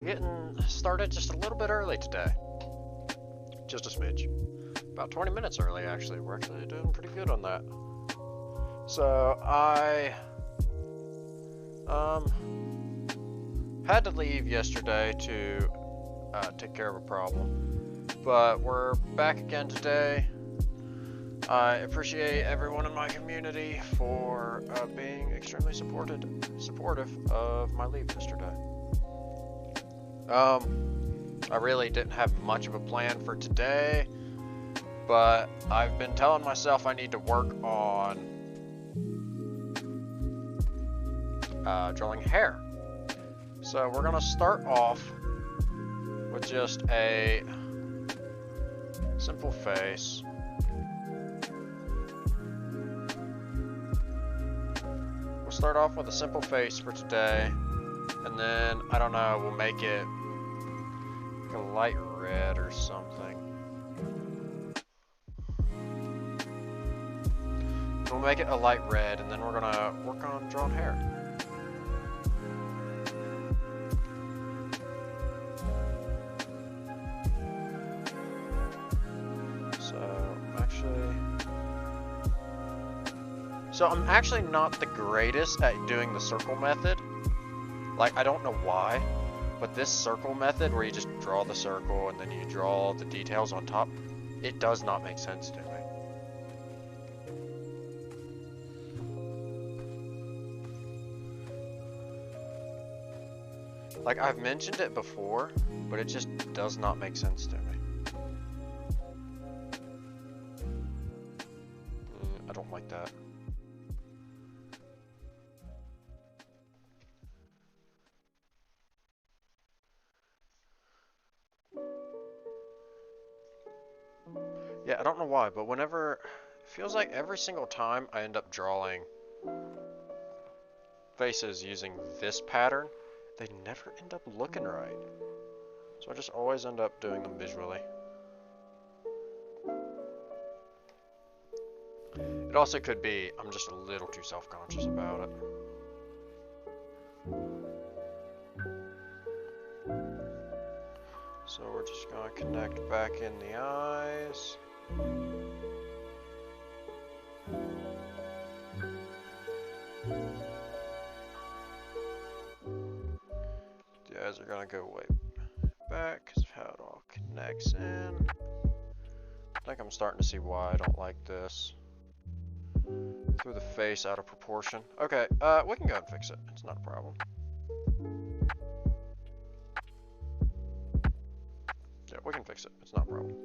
getting started just a little bit early today. Just a smidge. About 20 minutes early, actually. We're actually doing pretty good on that. So, I had to leave yesterday to take care of a problem. But we're back again today. I appreciate everyone in my community for being extremely supportive of my leave yesterday. I really didn't have much of a plan for today, but I've been telling myself I need to work on drilling hair. So we're gonna start off with just a simple face. We'll start off with a simple face for today, and then, I don't know, we'll make it like a light red or something. We'll make it a light red, and then we're gonna work on drawing hair. So I'm actually not the greatest at doing the circle method. Like, I don't know why, but this circle method where you just draw the circle and then you draw the details on top, it does not make sense to me. Like, I've mentioned it before, but it just does not make sense to me. I don't like that. Yeah, I don't know why, but whenever, it feels like every single time I end up drawing faces using this pattern, they never end up looking right. So I just always end up doing them visually. It also could be I'm just a little too self-conscious about it. So we're just going to connect back in the eyes. The eyes are going to go way back because of how it all connects in. I think I'm starting to see why I don't like this. Threw the face out of proportion. Okay, we can go ahead and fix it. It's not a problem. Yeah, we can fix it. It's not a problem.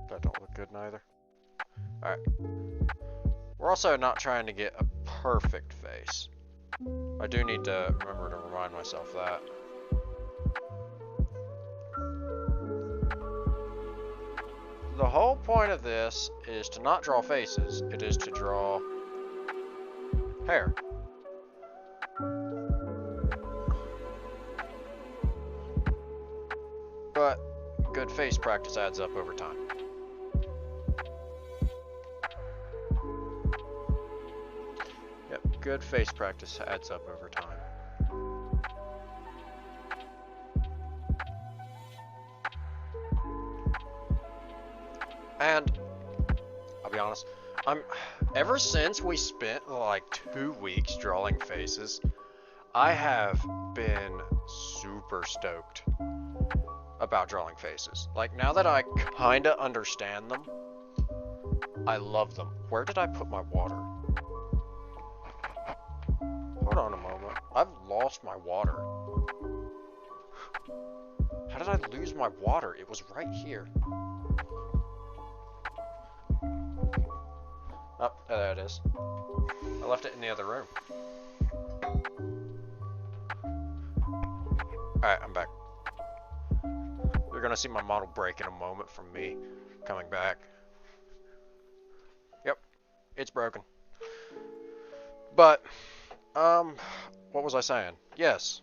That don't look good neither. Alright. We're also not trying to get a perfect face. I do need to remember to remind myself that. The whole point of this is to not draw faces, it is to draw hair. But good face practice adds up over time. Yep, good face practice adds up over time. And I'll be honest, ever since we spent like 2 weeks drawing faces, I have been super stoked about drawing faces. Like, now that I kinda understand them, I love them. Where did I put my water? Hold on a moment. I've lost my water. How did I lose my water? It was right here. Oh, there it is. I left it in the other room. Alright, I'm back. You're gonna see my model break in a moment from me coming back. Yep, it's broken. But, what was I saying? Yes.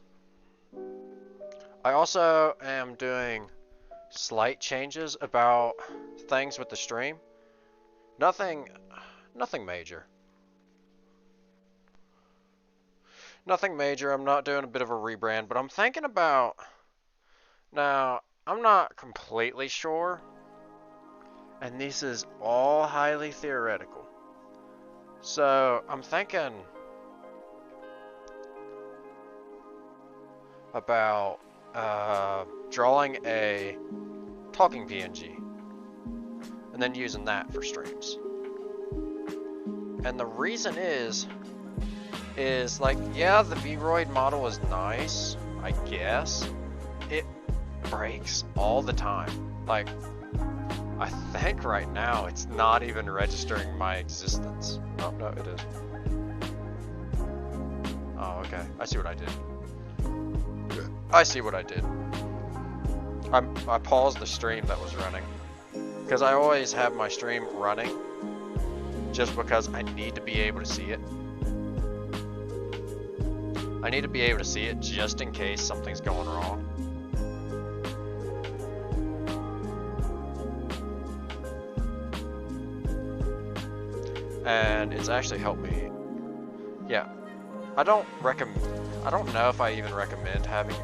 I also am doing slight changes about things with the stream. Nothing major. Nothing major. I'm not doing a bit of a rebrand, but I'm thinking about, now, I'm not completely sure, and this is all highly theoretical. So, I'm thinking about drawing a talking PNG and then using that for streams. And the reason is like, yeah, the Vroid model is nice, I guess. It breaks all the time. Like, I think right now it's not even registering my existence. Oh, no, it is. Oh, okay. I see what I did. I see what I did. I paused the stream that was running. Because I always have my stream running. Just because I need to be able to see it. I need to be able to see it just in case something's going wrong. And it's actually helped me. Yeah. I don't know if I even recommend having.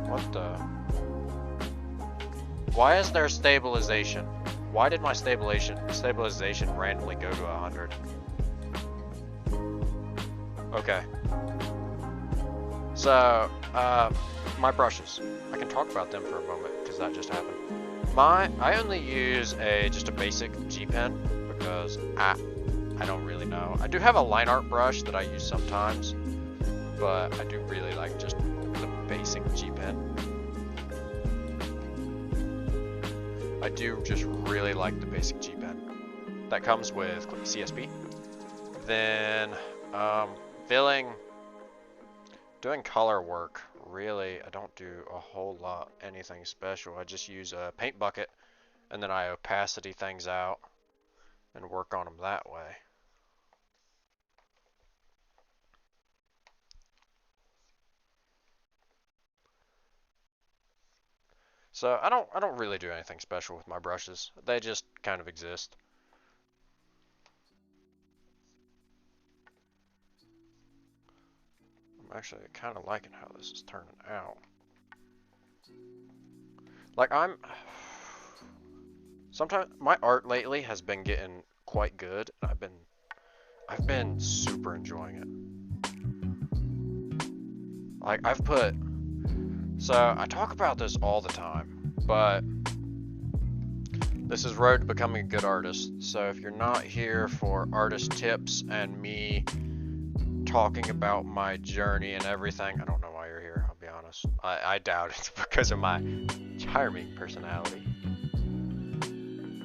What the? Why is there stabilization? Why did my stabilization randomly go to 100? Okay. So, my brushes. I can talk about them for a moment because that just happened. I only use just a basic G pen because I don't really know. I do have a line art brush that I use sometimes, but I do really like just the basic G pen. I do just really like the basic G pen that comes with CSP. Then filling, doing color work. Really, I don't do a whole lot anything special. I just use a paint bucket and then I opacity things out and work on them that way. So I don't really do anything special with my brushes. They just kind of exist. I'm actually kind of liking how this is turning out. Like sometimes my art lately has been getting quite good. I've been super enjoying it. Like so I talk about this all the time, but this is road to becoming a good artist. So if you're not here for artist tips and me talking about my journey and everything, I don't know why you're here, I'll be honest. I doubt it's because of my charming personality.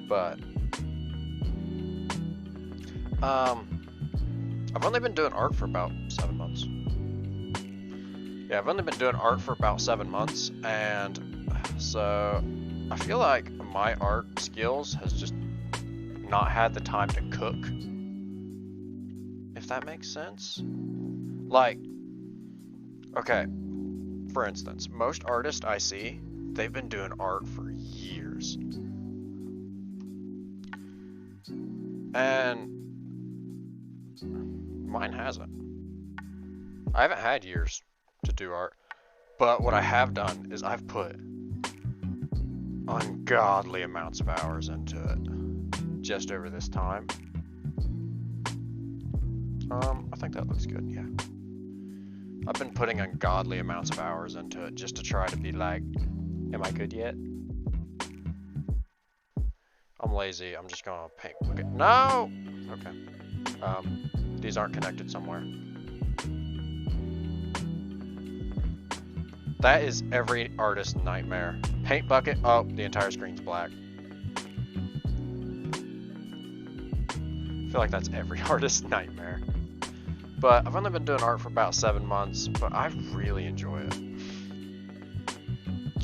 But I've only been doing art for about 7 months. Yeah, I've only been doing art for about 7 months, and so I feel like my art skills has just not had the time to cook, if that makes sense. Like, okay, for instance, most artists I see, they've been doing art for years. And mine hasn't. I haven't had years to do art, but what I have done is I've put ungodly amounts of hours into it just over this time. I think that looks good, yeah. I've been putting ungodly amounts of hours into it just to try to be like, am I good yet? I'm lazy, I'm just gonna paint. Okay, no! Okay. These aren't connected somewhere. That is every artist's nightmare. Paint bucket, oh, the entire screen's black. I feel like that's every artist's nightmare. But I've only been doing art for about 7 months, but I really enjoy it.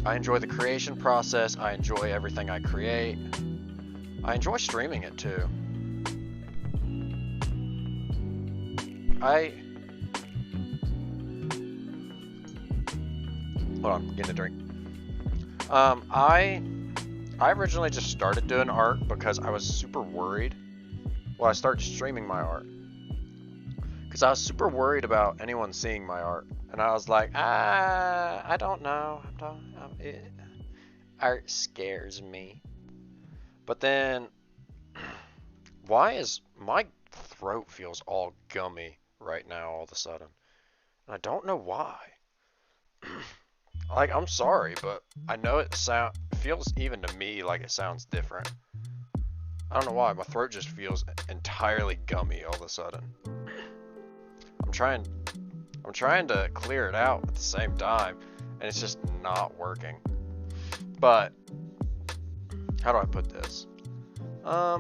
I enjoy the creation process, I enjoy everything I create. I enjoy streaming it too. Hold on, getting a drink. I originally just started doing art because I was super worried. Well, I started streaming my art because I was super worried about anyone seeing my art, and I was like, I don't know. Art scares me. But then, why is my throat feels all gummy right now all of a sudden? And I don't know why. Like, I'm sorry, but I know it feels even to me like it sounds different. I don't know why, my throat just feels entirely gummy all of a sudden. I'm trying to clear it out at the same time, and it's just not working. But how do I put this? I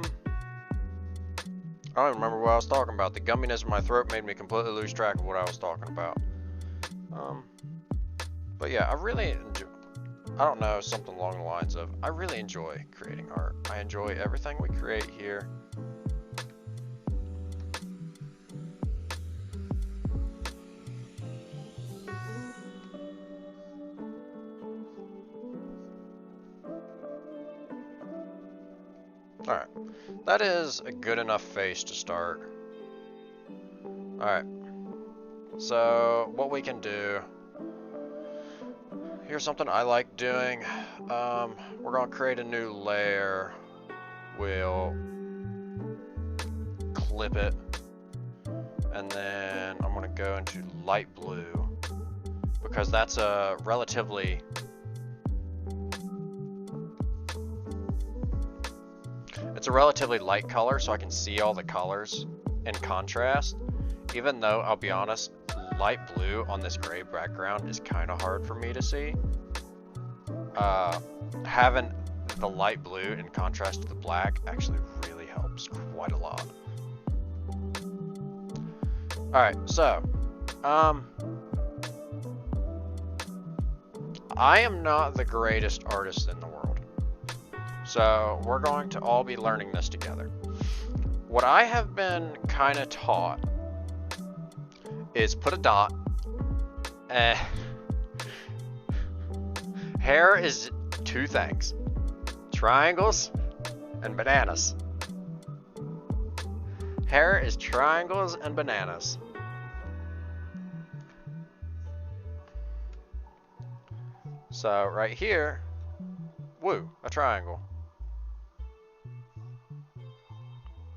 don't even remember what I was talking about. The gumminess of my throat made me completely lose track of what I was talking about. But yeah, I really enjoy, I don't know, something along the lines of, I really enjoy creating art. I enjoy everything we create here. Alright, that is a good enough face to start. Alright, so what we can do, here's something I like doing. We're going to create a new layer. We'll clip it, and then I'm going to go into light blue, because that's a relatively light color, so I can see all the colors in contrast, even though, I'll be honest, light blue on this gray background is kind of hard for me to see. Having the light blue in contrast to the black actually really helps quite a lot. Alright, so I am not the greatest artist in the world, so we're going to all be learning this together. What I have been kind of taught is put a dot, and hair is two things: triangles and bananas. Hair is triangles and bananas. So right here, woo, a triangle.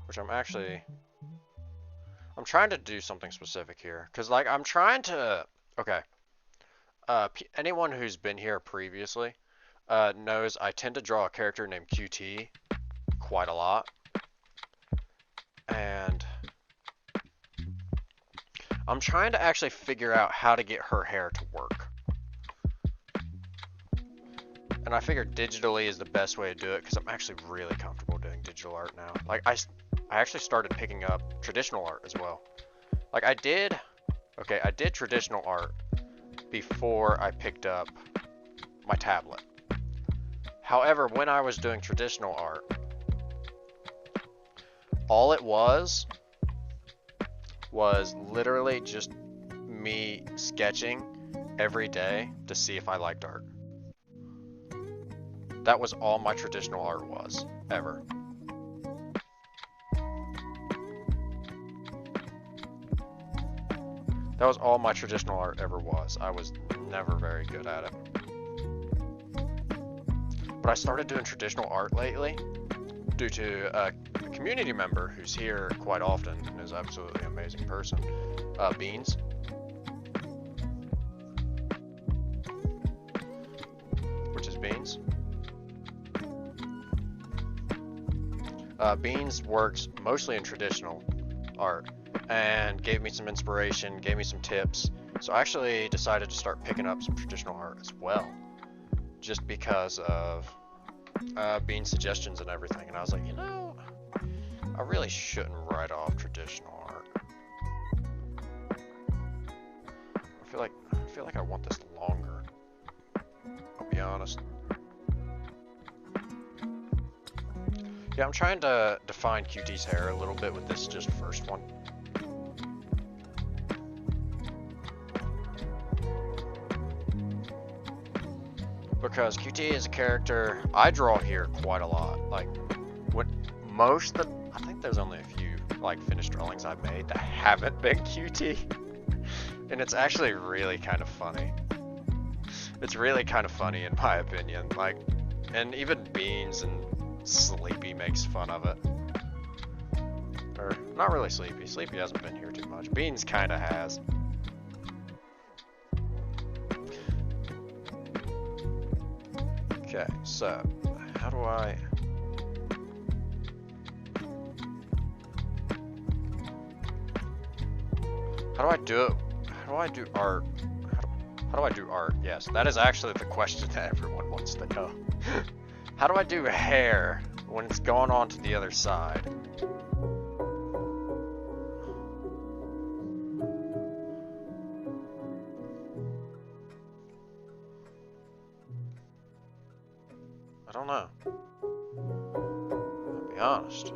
Which I'm trying to do something specific here, because like I'm trying to, okay, anyone who's been here previously knows I tend to draw a character named QT quite a lot, and I'm trying to actually figure out how to get her hair to work. And I figured digitally is the best way to do it, because I'm actually really comfortable doing digital art now. Like I actually started picking up traditional art as well. Like I did traditional art before I picked up my tablet. However, when I was doing traditional art, all it was literally just me sketching every day to see if I liked art. That was all my traditional art was, ever. That was all my traditional art ever was. I was never very good at it. But I started doing traditional art lately due to a community member who's here quite often and is absolutely an amazing person, Beans. Which is Beans. Beans works mostly in traditional art and gave me some inspiration, gave me some tips. So I actually decided to start picking up some traditional art as well, just because of Beans' suggestions and everything. And I was like, you know, I really shouldn't write off traditional art. I feel like I want this longer, I'll be honest. Yeah, I'm trying to define QT's hair a little bit with this just first one. Because QT is a character I draw here quite a lot. Like, what most of the, I think there's only a few like finished drawings I've made that haven't been QT. And it's actually really kind of funny. It's really kind of funny in my opinion. Like, and even Beans and Sleepy makes fun of it. Or, not really Sleepy. Sleepy hasn't been here too much. Beans kind of has. Okay, so, how do I... How do I do it? How do I do art? How do I do art? Yes, that is actually the question that everyone wants to know. How do I do hair when it's going on to the other side? I don't know. I'll be honest.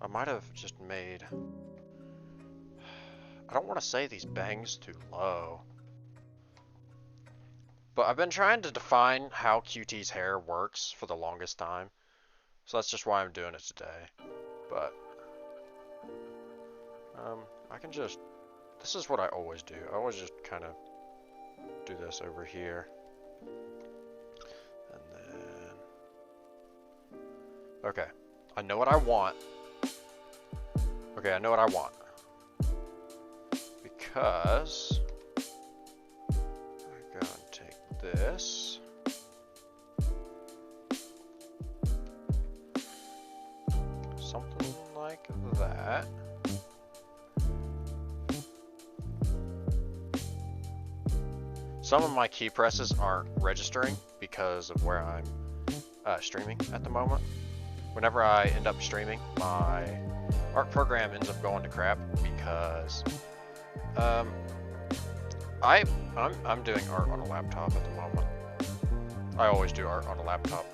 I might have just made... I don't want to say these bangs too low. But I've been trying to define how QT's hair works for the longest time. So that's just why I'm doing it today. But... I can just... This is what I always do. I always just kind of do this over here. And then... Okay. I know what I want. Okay, I know what I want. Because... I'm going to take this. Something like that. Some of my key presses aren't registering because of where I'm streaming at the moment. Whenever I end up streaming, my art program ends up going to crap because I'm doing art on a laptop at the moment. I always do art on a laptop.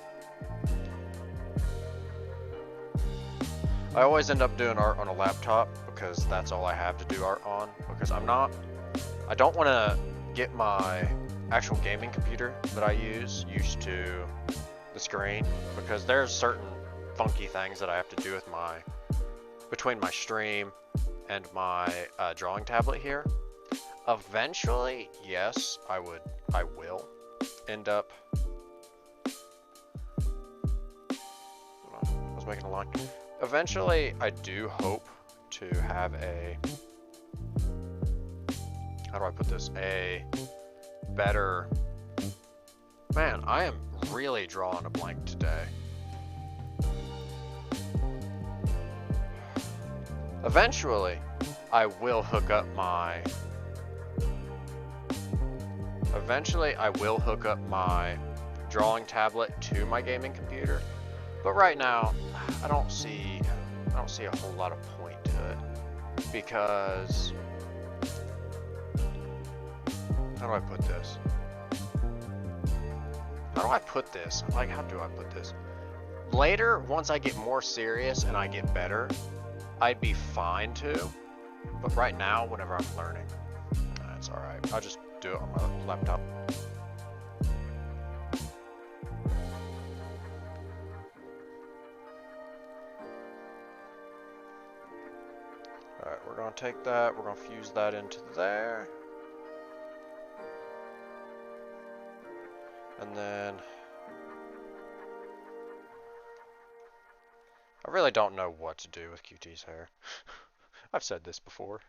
I always end up doing art on a laptop because that's all I have to do art on. Because I don't want to get my actual gaming computer that I use used to the screen, because there's certain funky things that I have to do with between my stream and my drawing tablet here. Eventually, yes, I will end up. Hold on, I was making a line. Eventually, I do hope to have a, how do I put this? A better, man, I am really drawing a blank today. Eventually, I will hook up my drawing tablet to my gaming computer. But right now, I don't see a whole lot of point to it, because how do I put this? Like, how do I put this? Later, once I get more serious and I get better, I'd be fine to. But right now, whenever I'm learning, it's alright. I'll just do it on my laptop. Alright, we're going to take that, we're going to fuse that into there. And then... I really don't know what to do with QT's hair. I've said this before.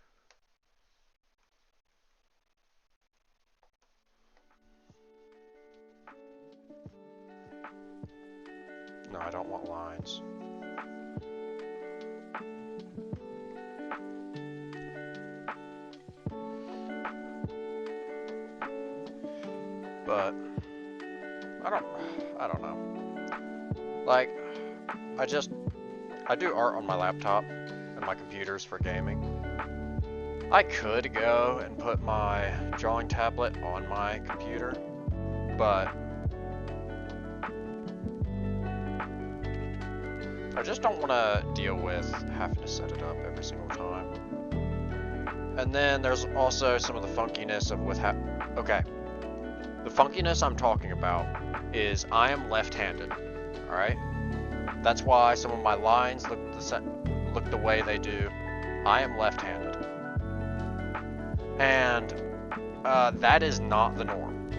No, I don't want lines. But I don't know. Like, I do art on my laptop and my computers for gaming. I could go and put my drawing tablet on my computer, but I just don't want to deal with having to set it up every single time. And then there's also some of the funkiness of with how. Okay. The funkiness I'm talking about is I am left-handed. Alright? That's why some of my lines look the way they do. I am left-handed. And that is not the norm.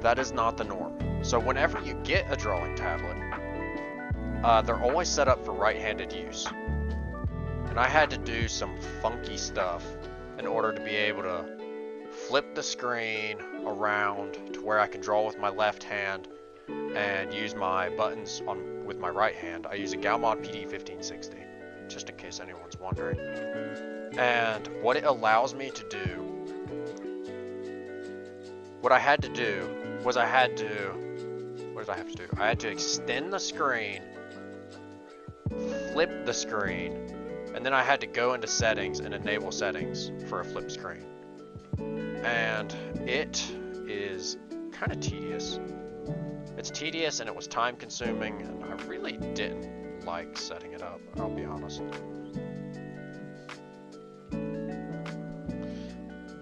That is not the norm. So whenever you get a drawing tablet, they're always set up for right-handed use. And I had to do some funky stuff in order to be able to flip the screen around to where I can draw with my left hand and use my buttons with my right hand. I use a Galmod PD1560, just in case anyone's wondering. And what it allows me to do, what I had to do was what did I have to do? I had to extend the screen, flip the screen, and then I had to go into settings and enable settings for a flip screen. And it is kind of tedious. It's tedious and it was time consuming, and I really didn't like setting it up, I'll be honest.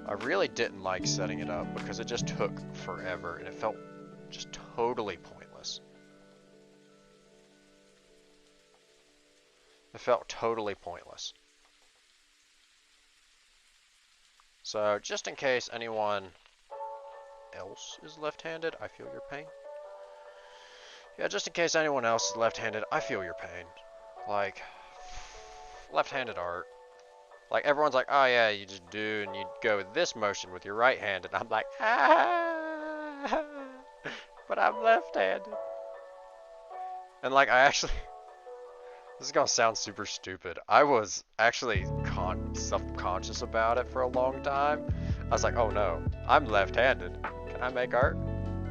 I really didn't like setting it up because it just took forever and it felt just totally pointless. It felt totally pointless. So just in case anyone else is left-handed, I feel your pain. Yeah, just in case anyone else is left-handed, I feel your pain. Like, left-handed art. Like, everyone's like, oh yeah, you just do, and you go with this motion with your right hand, and I'm like, ah, but I'm left-handed. And like, I actually, this is gonna sound super stupid. I was actually self-conscious about it for a long time. I was like, oh no, I'm left-handed. Can I make art?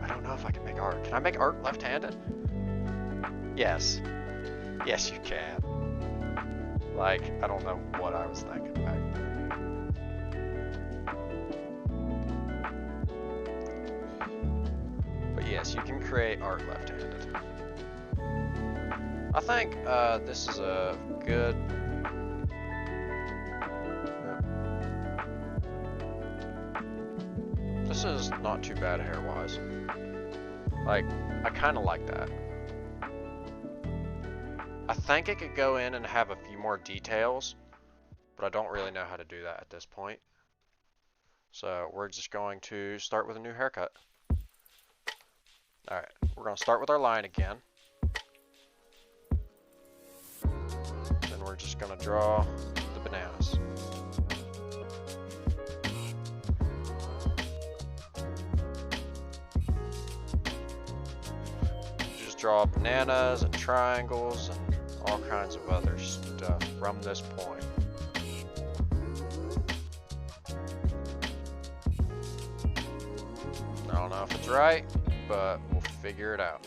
I don't know if I can make art. Can I make art left-handed? Yes. Yes, you can. Like, I don't know what I was thinking back then. But yes, you can create art left-handed. I think this is a good... This is not too bad hair-wise. Like, I kind of like that. I think it could go in and have a few more details, but I don't really know how to do that at this point. So we're just going to start with a new haircut. Alright, we're going to start with our line again. Then we're just going to draw the bananas. Just draw bananas and triangles and all kinds of other stuff from this point. I don't know if it's right, but we'll figure it out.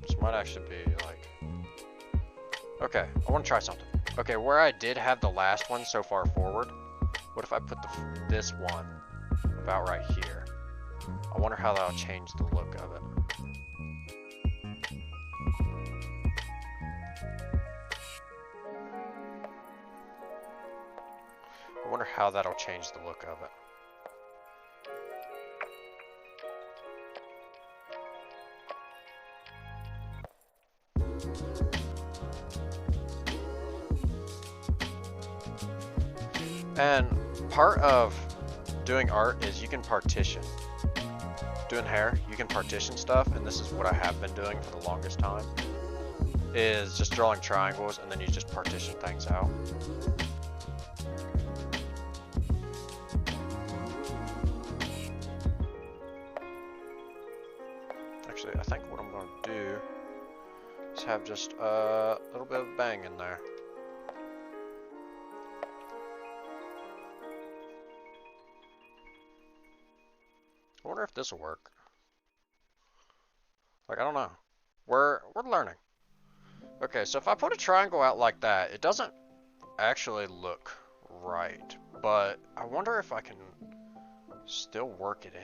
This might actually be like... Okay, I want to try something. Okay, where I did have the last one so far forward, what if I put this one about right here? I wonder how that'll change the look of it. I wonder how that'll change the look of it. And part of doing art is you can partition. Doing hair, you can partition stuff, and this is what I have been doing for the longest time, is just drawing triangles and then you just partition things out. Actually, I think what I'm going to do is have just a little bit of bang in there. I wonder if this will work. Like, I don't know. We're learning. Okay, so if I put a triangle out like that, it doesn't actually look right. But I wonder if I can still work it in.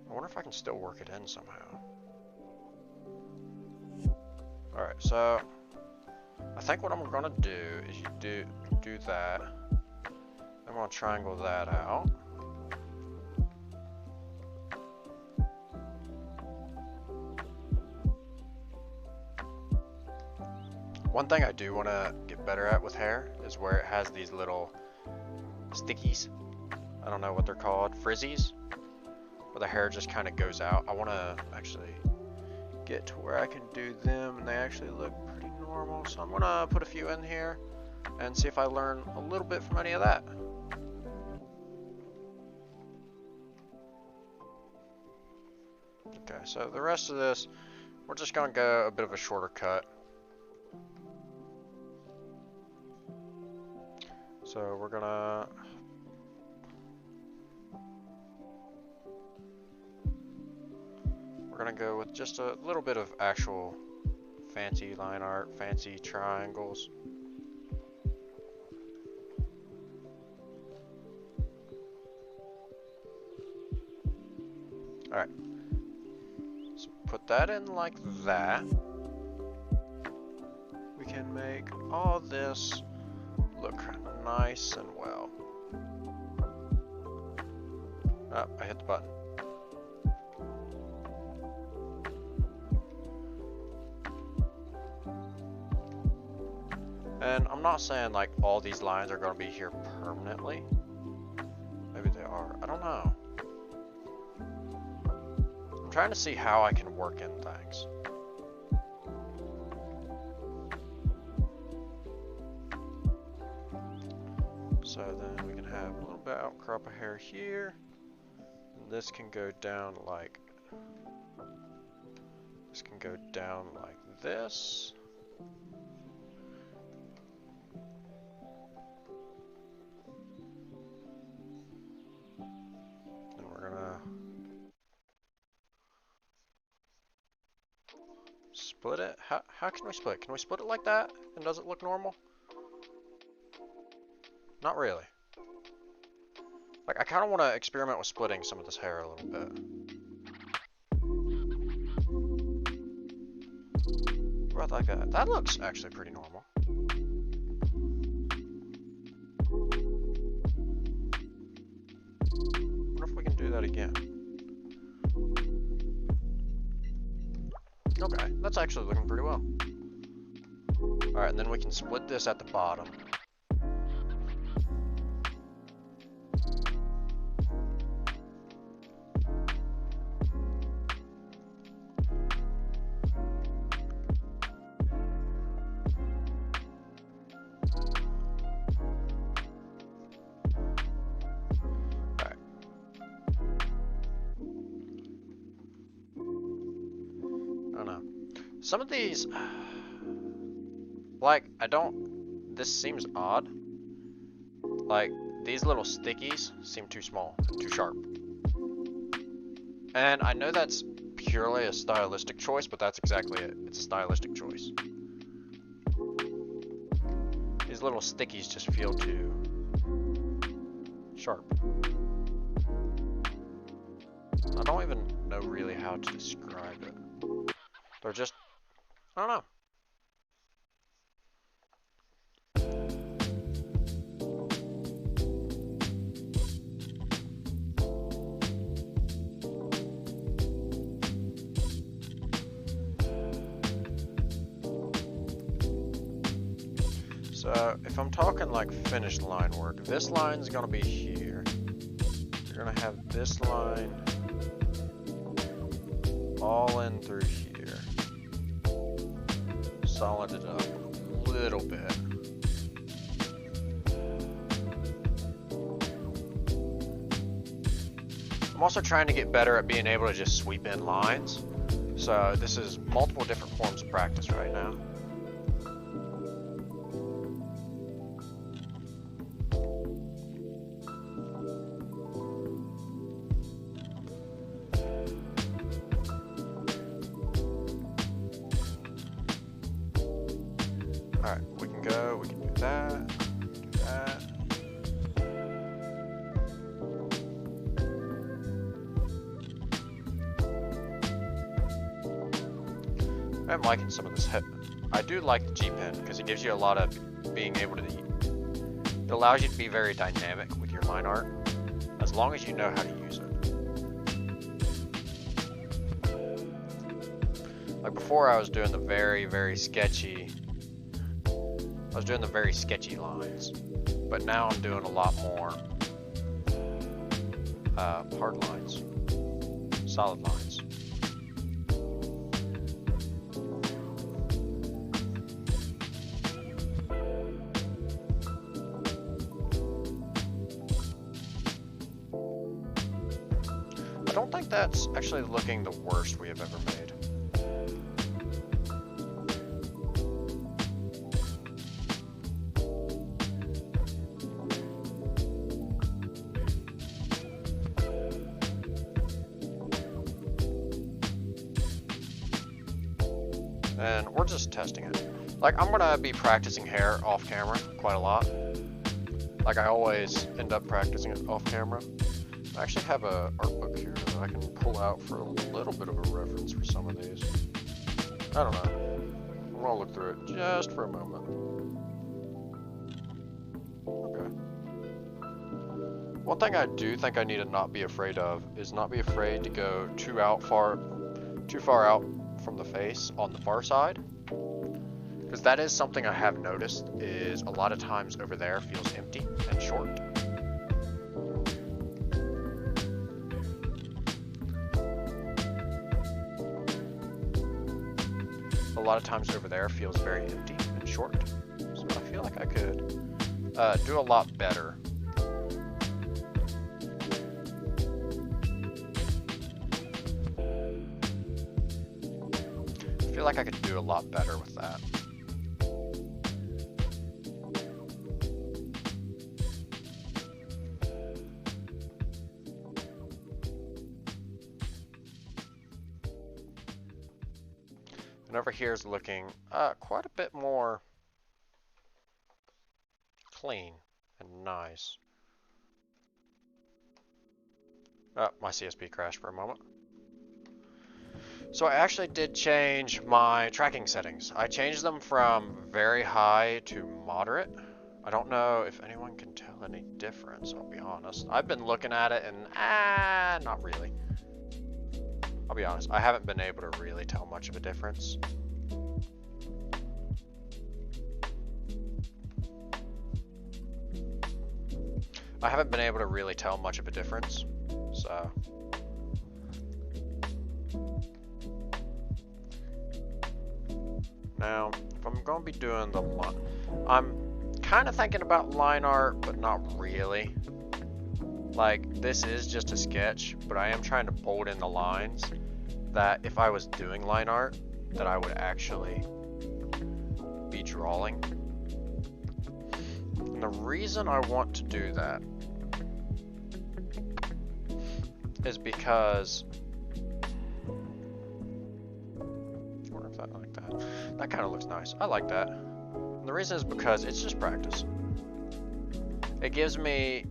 I wonder if I can still work it in somehow. Alright, so I think what I'm gonna do is you do that. I'm gonna triangle that out. One thing I do want to get better at with hair is where it has these little stickies. I don't know what they're called, frizzies, where the hair just kind of goes out. I want to actually get to where I can do them and they actually look pretty normal. So I'm gonna put a few in here and see if I learn a little bit from any of that. Okay, so the rest of this, we're just gonna go a bit of a shorter cut. So we're gonna go with just a little bit of actual fancy line art, fancy triangles. Alright. So put that in like that. We can make all this look kind of nice and well. Oh, I hit the button. And I'm not saying like all these lines are going to be here permanently. Maybe they are. I don't know. I'm trying to see how I can work in things. So then we can have a little bit outcrop of hair here. And this can go down like this. Then we're gonna split it. How can we split? Can we split it like that? And does it look normal? Not really. Like, I kind of want to experiment with splitting some of this hair a little bit. What about like that? That looks actually pretty normal. What if we can do that again? Okay, that's actually looking pretty well. Alright, and then we can split this at the bottom. Some of these, like, this seems odd. Like, these little stickies seem too small, too sharp. And I know that's purely a stylistic choice, but that's exactly it. It's a stylistic choice. These little stickies just feel too sharp. I don't even know really how to describe it. They're just, I don't know. So if I'm talking like finished line work, this line's gonna be here. You're gonna have this line all in through here. Solid it up a little bit. I'm also trying to get better at being able to just sweep in lines. So this is multiple different forms of practice right now. Alright, we can go, we can do that, do that. I'm liking some of this hip. I do like the G-Pen because it gives you a lot of being able to. It allows you to be very dynamic with your line art, as long as you know how to use it. Like before, I was doing the very sketchy. I was doing the very sketchy lines, but now I'm doing a lot more hard lines, solid lines. I don't think that's actually looking the worst we have ever made. And we're just testing it. Like, I'm gonna be practicing hair off camera quite a lot. Like, I always end up practicing it off camera. I actually have a art book here that I can pull out for a little bit of a reference for some of these. I don't know. I'm gonna look through it just for a moment. Okay. One thing I do think I need to not be afraid of is not be afraid to go too far out from the face on the far side, because that is something I have noticed is a lot of times over there feels empty and short. A lot of times over there feels very empty and short, so I feel like I could do a lot better. I feel like I could do a lot better with that. And over here is looking quite a bit more clean and nice. My CSP crashed for a moment. So I actually did change my tracking settings. I changed them from very high to moderate. I don't know if anyone can tell any difference, I'll be honest. I've been looking at it and not really. I'll be honest, I haven't been able to really tell much of a difference. I haven't been able to really tell much of a difference, so. Now, if I'm going to be doing the line, I'm kind of thinking about line art, but not really. Like, this is just a sketch, but I am trying to bold in the lines that if I was doing line art, that I would actually be drawing. And the reason I want to do that is because that kind of looks nice. I like that. And the reason is because it's just practice. It gives me,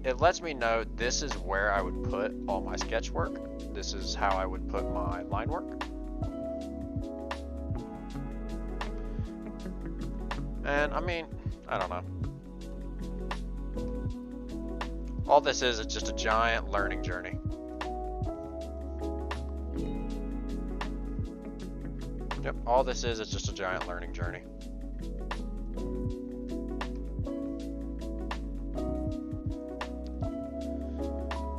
it lets me know this is where I would put all my sketch work. This is how I would put my line work. And I mean, I don't know. All this is just a giant learning journey. Yep, all this is just a giant learning journey.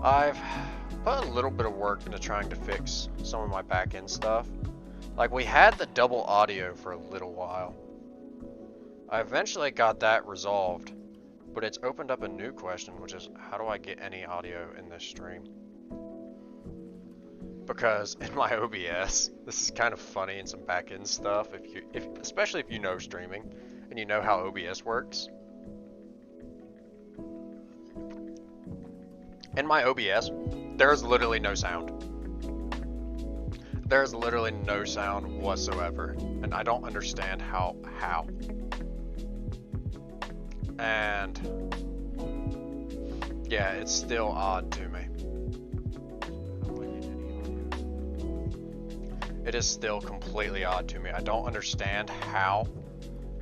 I've put a little bit of work into trying to fix some of my back-end stuff. Like, we had the double audio for a little while. I eventually got that resolved, but it's opened up a new question, which is, how do I get any audio in this stream? Because in my OBS, this is kind of funny and some back-end stuff, especially if you know streaming and you know how OBS works. In my OBS, there's literally no sound. There's literally no sound whatsoever, and I don't understand how. And yeah, it's still odd to me. It is still completely odd to me. I don't understand how,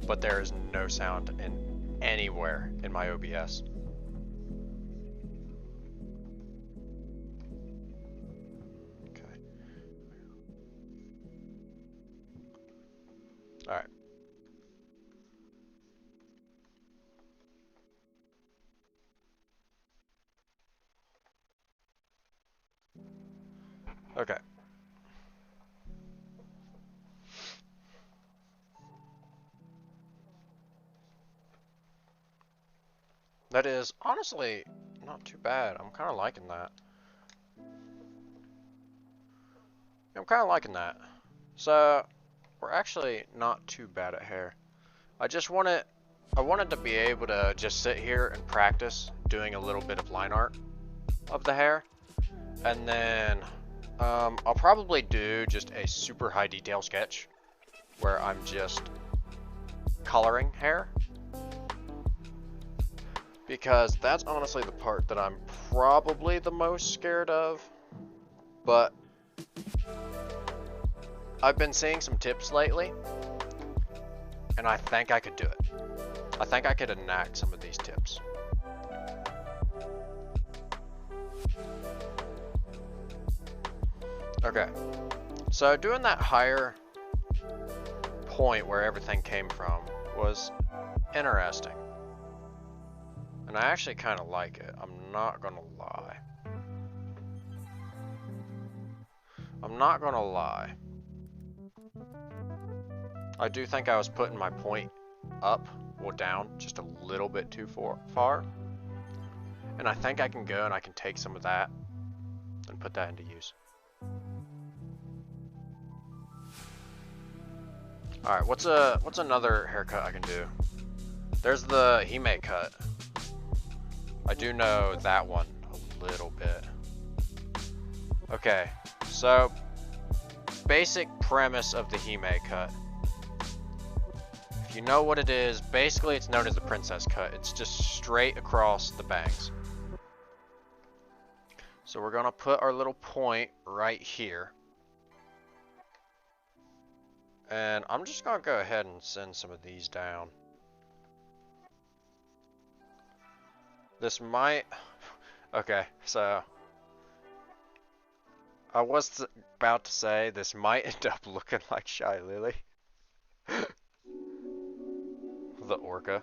but there is no sound in anywhere in my OBS. Okay. All right. Okay. That is honestly not too bad. I'm kind of liking that. I'm kind of liking that. So, we're actually not too bad at hair. I wanted to be able to just sit here and practice doing a little bit of line art of the hair. And then, I'll probably do just a super high detail sketch where I'm just coloring hair. Because that's honestly the part that I'm probably the most scared of. But I've been seeing some tips lately, and I think I could do it. I think I could enact some of these tips. Okay, so doing that higher point where everything came from was interesting. And I actually kind of like it. I'm not gonna lie. I'm not gonna lie. I do think I was putting my point up or down just a little bit too far. And I think I can go and I can take some of that and put that into use. Alright, what's another haircut I can do? There's the Hime cut. I do know that one a little bit. Okay, so basic premise of the Hime cut. If you know what it is, basically it's known as the princess cut. It's just straight across the bangs. So we're gonna put our little point right here. And I'm just gonna go ahead and send some of these down. This might... Okay, so... I was about to say this might end up looking like Shy Lily. The orca.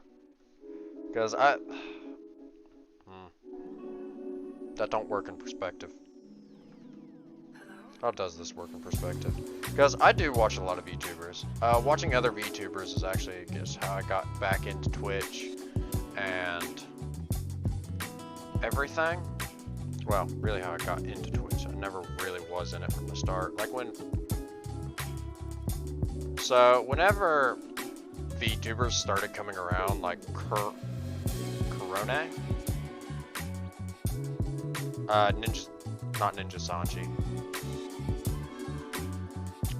Because that don't work in perspective. How does this work in perspective? Because I do watch a lot of VTubers. Watching other VTubers is actually just how I got back into Twitch and everything. Well, really how I got into Twitch. I never really was in it from the start. Like whenever VTubers started coming around, like Corona? Not Ninja Sanji.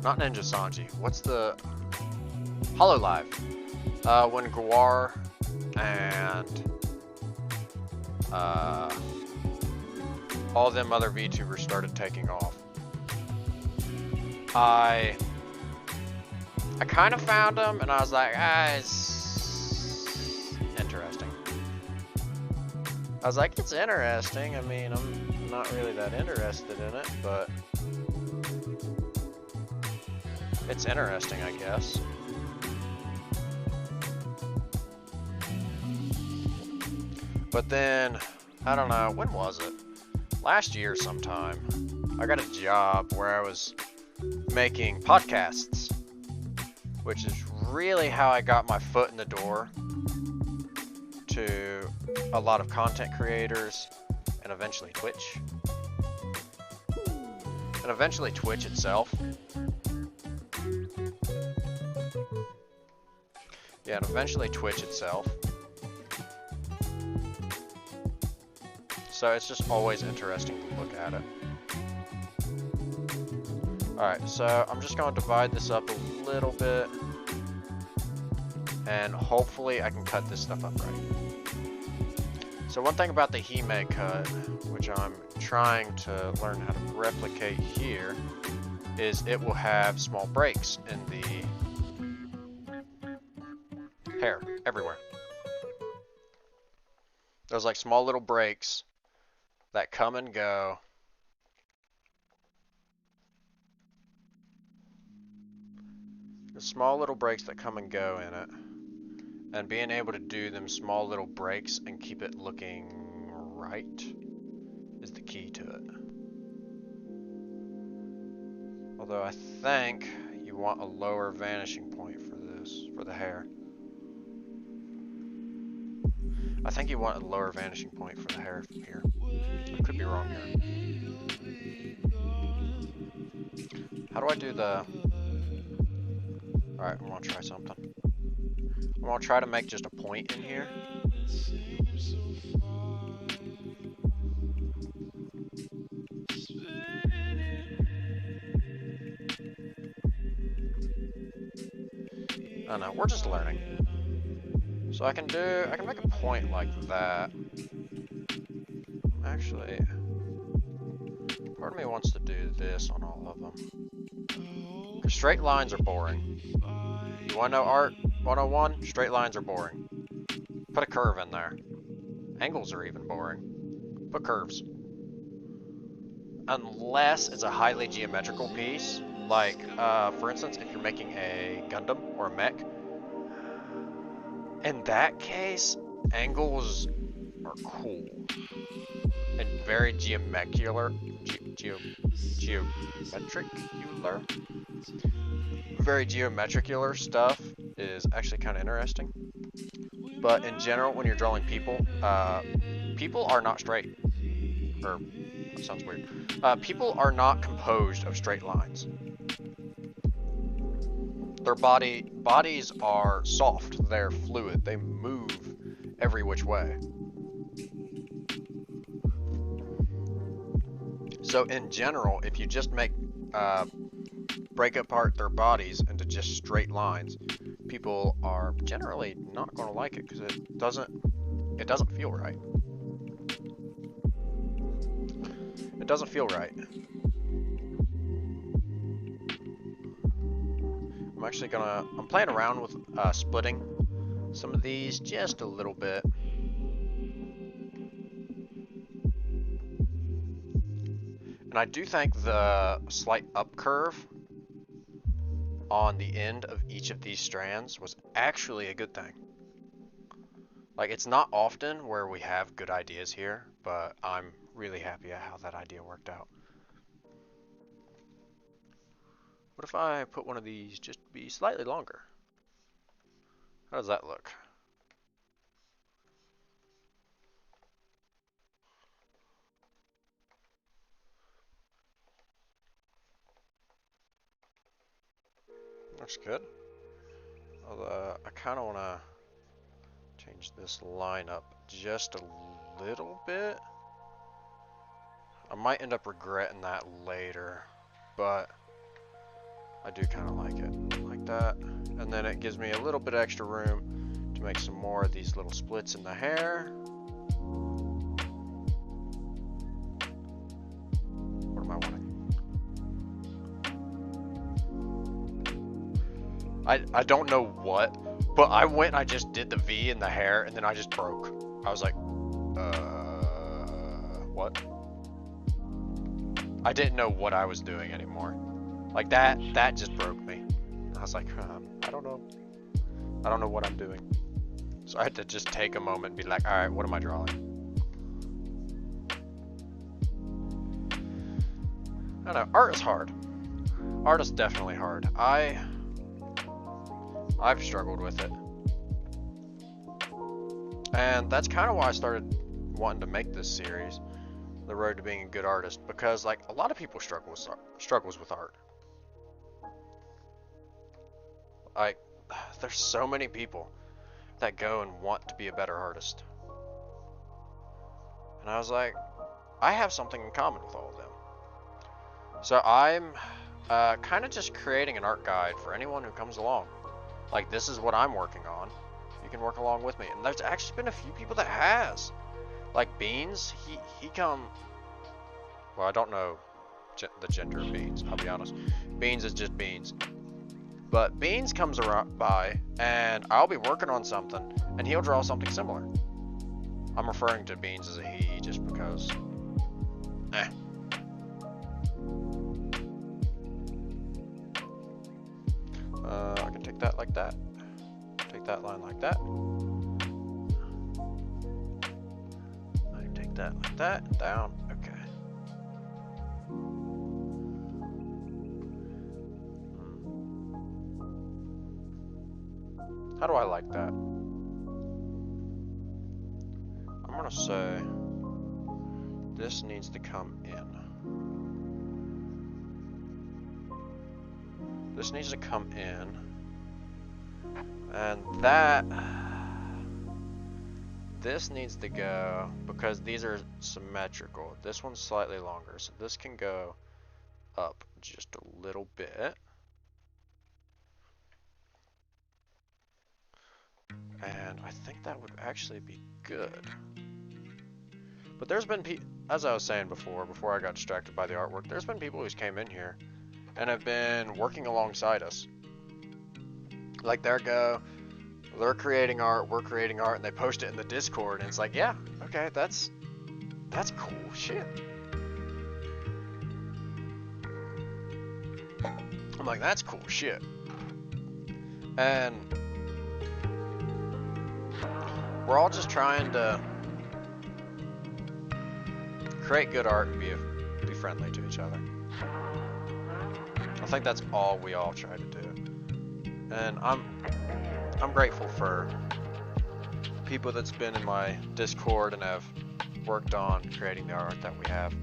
Not Ninja Sanji. What's the... Hololive. When Guar and all them other VTubers started taking off, I kind of found them and I was like, it's interesting. I was like, it's interesting. I mean, I'm not really that interested in it, but it's interesting, I guess. But then, I don't know, when was it? Last year sometime, I got a job where I was making podcasts, which is really how I got my foot in the door to a lot of content creators and eventually Twitch. And eventually Twitch itself. Yeah, and eventually Twitch itself. So it's just always interesting to look at it. Alright, so I'm just going to divide this up a little bit. And hopefully I can cut this stuff up right. So one thing about the Hime cut, which I'm trying to learn how to replicate here, is it will have small breaks in the hair everywhere. There's like small little breaks that come and go. There's small little breaks that come and go in it. And being able to do them small little breaks and keep it looking right is the key to it. Although I think you want a lower vanishing point for this, for the hair. I think you want a lower vanishing point for the hair from here. I could be wrong here. How do I do the... Alright, I'm gonna try something. I'm gonna try to make just a point in here. I don't know, we're just learning. So I can make a point like that. Actually, part of me wants to do this on all of them. Because straight lines are boring. You wanna know art 101? Straight lines are boring. Put a curve in there. Angles are even boring. Put curves. Unless it's a highly geometrical piece, like, for instance, if you're making a Gundam or a mech, in that case, angles are cool and very geometricular. Very geometricular stuff is actually kind of interesting. But in general, when you're drawing people, people are not straight. Or, that sounds weird. People are not composed of straight lines. Their bodies are soft, they're fluid, they move every which way. So in general, if you just break apart their bodies into just straight lines, people are generally not going to like it because it doesn't feel right. It doesn't feel right. I'm playing around with splitting some of these just a little bit. And I do think the slight up curve on the end of each of these strands was actually a good thing. Like, it's not often where we have good ideas here, but I'm really happy at how that idea worked out. What if I put one of these just to be slightly longer? How does that look? Looks good. Although I kind of want to change this line up just a little bit. I might end up regretting that later, but I do kind of like it like that. And then it gives me a little bit extra room to make some more of these little splits in the hair. What am I wanting? I don't know what, but I went and I just did the V in the hair and then I just broke. I was like, what? I didn't know what I was doing anymore. Like that just broke me. I was like, I don't know. I don't know what I'm doing. So I had to just take a moment and be like, all right, what am I drawing? I don't know, art is hard. Art is definitely hard. I've struggled with it. And that's kind of why I started wanting to make this series, The Road to Being a Good Artist, because like a lot of people struggles with art. Like, there's so many people that go and want to be a better artist. And I was like, I have something in common with all of them. So I'm kind of just creating an art guide for anyone who comes along. Like, this is what I'm working on. You can work along with me. And there's actually been a few people that has. Like Beans, he come... Well, I don't know the gender of Beans, I'll be honest. Beans is just Beans. But Beans comes around by, and I'll be working on something, and he'll draw something similar. I'm referring to Beans as a he just because, I can take that like that. Take that line like that. I can take that like that, down, okay. How do I like that? I'm gonna say this needs to come in. This needs to come in. And that, this needs to go, because these are symmetrical. This one's slightly longer, so this can go up just a little bit. And I think that would actually be good. But there's been, as I was saying before I got distracted by the artwork, there's been people who's came in here and have been working alongside us. Like they're creating art, we're creating art, and they post it in the Discord, and it's like, yeah, okay, that's cool shit. I'm like, that's cool shit. And we're all just trying to create good art and be friendly to each other. I think that's all we all try to do. And I'm grateful for people that's been in my Discord and have worked on creating the art that we have.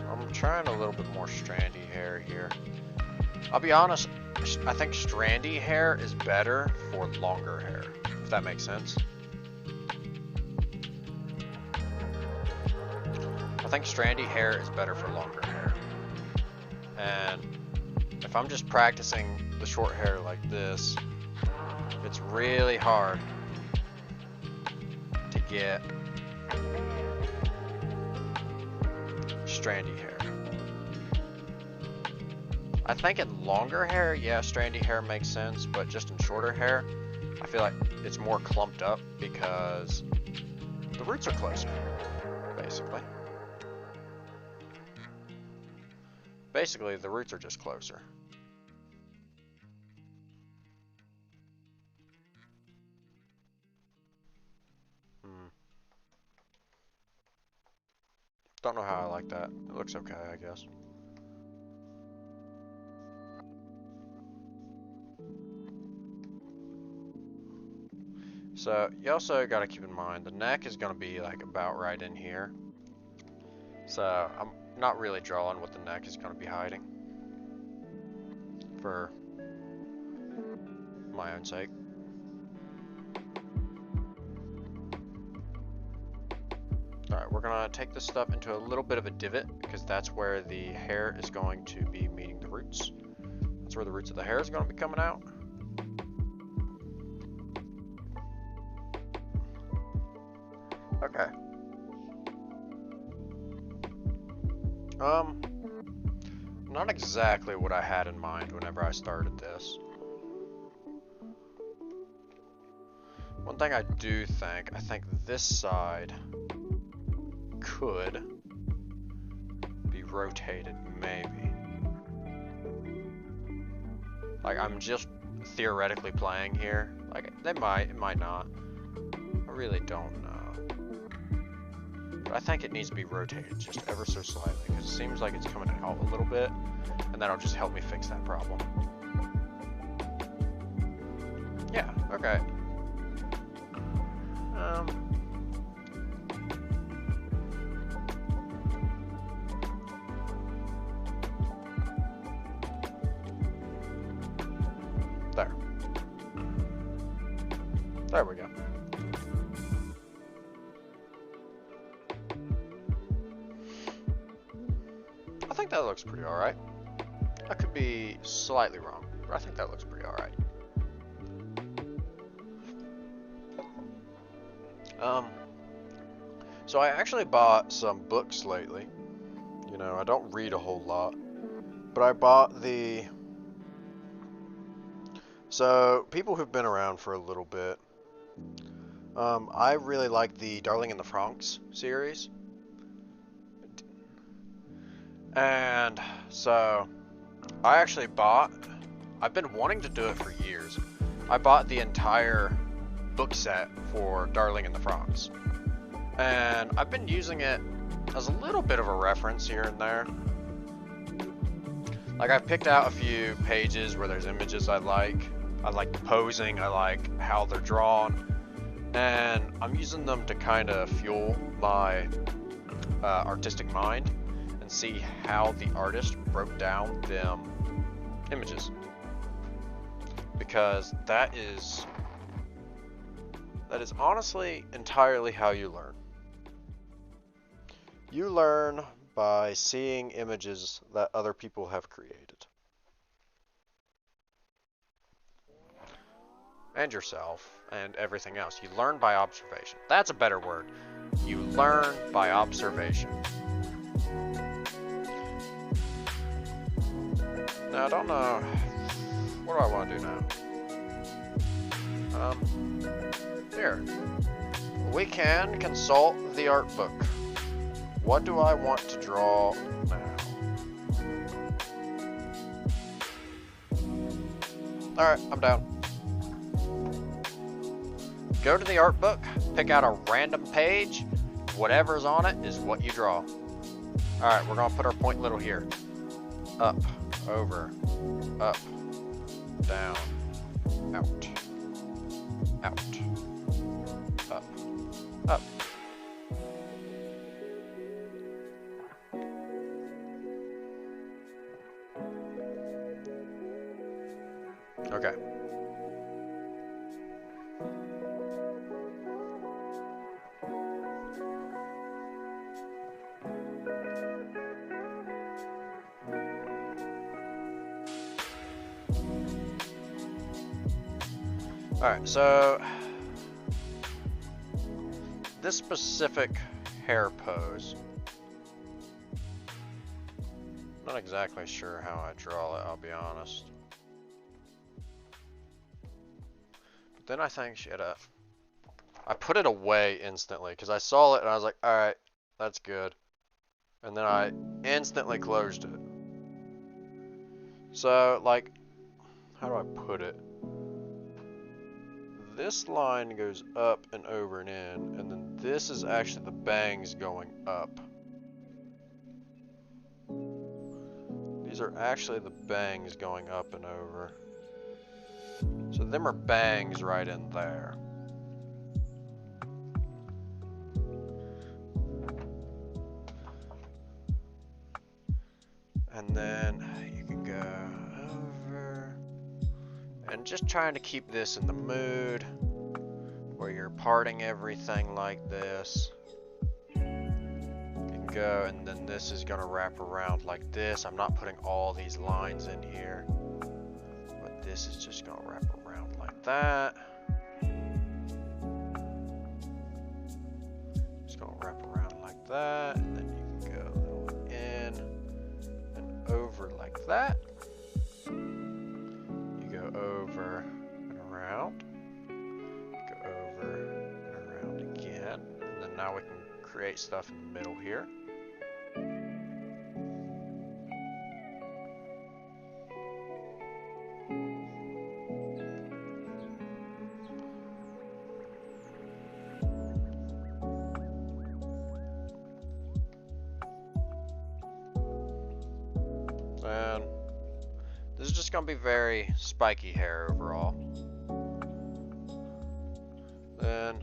I'm trying a little bit more strandy hair here. I'll be honest, I think strandy hair is better for longer hair, if that makes sense. I think strandy hair is better for longer hair. And if I'm just practicing the short hair like this, it's really hard to get strandy hair. I think in longer hair, yeah, strandy hair makes sense, but just in shorter hair, I feel like it's more clumped up because the roots are closer, basically. Basically, the roots are just closer. Don't know how I like that. It looks okay, I guess. So, you also gotta keep in mind, the neck is gonna be like about right in here. So, I'm not really drawing what the neck is gonna be hiding. For my own sake. Alright, we're gonna take this stuff into a little bit of a divot, because that's where the hair is going to be meeting the roots. That's where the roots of the hair is gonna be coming out. Okay. Not exactly what I had in mind whenever I started this. One thing I do think, I think this side could be rotated, maybe. Like, I'm just theoretically playing here. Like, it might not. I really don't know. But I think it needs to be rotated just ever so slightly, because it seems like it's coming out a little bit, and that'll just help me fix that problem. Yeah, okay. There we go. I think that looks pretty alright. I could be slightly wrong, but I think that looks pretty alright. Um, so I actually bought some books lately. You know, I don't read a whole lot, but I bought the... So, people who've been around for a little bit, I really like the Darling in the Franxx series. And so, I've been wanting to do it for years. I bought the entire book set for Darling in the Franxx. And I've been using it as a little bit of a reference here and there. Like, I've picked out a few pages where there's images I like. I like the posing, I like how they're drawn. And I'm using them to kind of fuel my artistic mind and see how the artist broke down them images. Because that is honestly entirely how you learn. You learn by seeing images that other people have created. And yourself, and everything else. You learn by observation. That's a better word. You learn by observation. Now, I don't know. What do I want to do now? Here. We can consult the art book. What do I want to draw now? Alright, I'm down. Go to the art book, pick out a random page, whatever's on it is what you draw. Alright, we're gonna put our point little here. Up, over, up, down, out, out, up, up. Okay. Alright, so this specific hair pose, not exactly sure how I draw it, I'll be honest. But then I think, shit, I put it away instantly because I saw it and I was like, alright, that's good. And then I instantly closed it. So, like, how do I put it? This line goes up and over and in, and then this is actually the bangs going up. These are actually the bangs going up and over. So them are bangs right in there. And then you can go over. And just trying to keep this in the mood where you're parting everything like this. You can go, and then this is gonna wrap around like this. I'm not putting all these lines in here, but this is just gonna wrap around like that. Just gonna wrap around like that, and then you can go a little in and over like that. Over and around, go over and around again, and then now we can create stuff in the middle here. And this is just going to be very spiky hair overall. Then,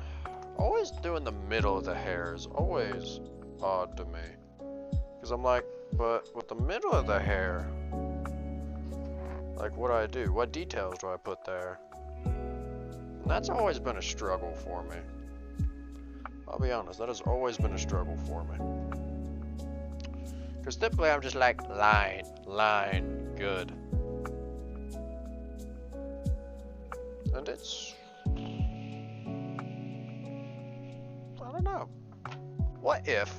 always doing the middle of the hair is always odd to me. Because I'm like, but with the middle of the hair, like what do I do? What details do I put there? And that's always been a struggle for me. I'll be honest, that has always been a struggle for me. Because typically I'm just like, line, line, good. And it's Oh. What if,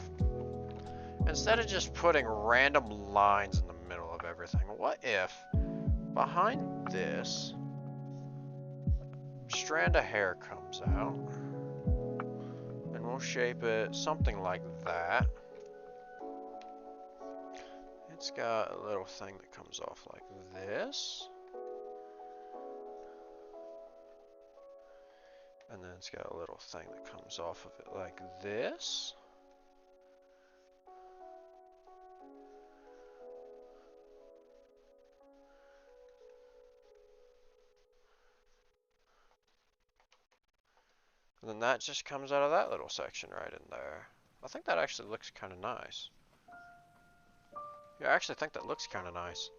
instead of just putting random lines in the middle of everything, what if behind this strand of hair comes out, and we'll shape it something like that. It's got a little thing that comes off like this. And then it's got a little thing that comes off of it like this. And then that just comes out of that little section right in there. I think that actually looks kind of nice. Yeah, I actually think that looks kind of nice.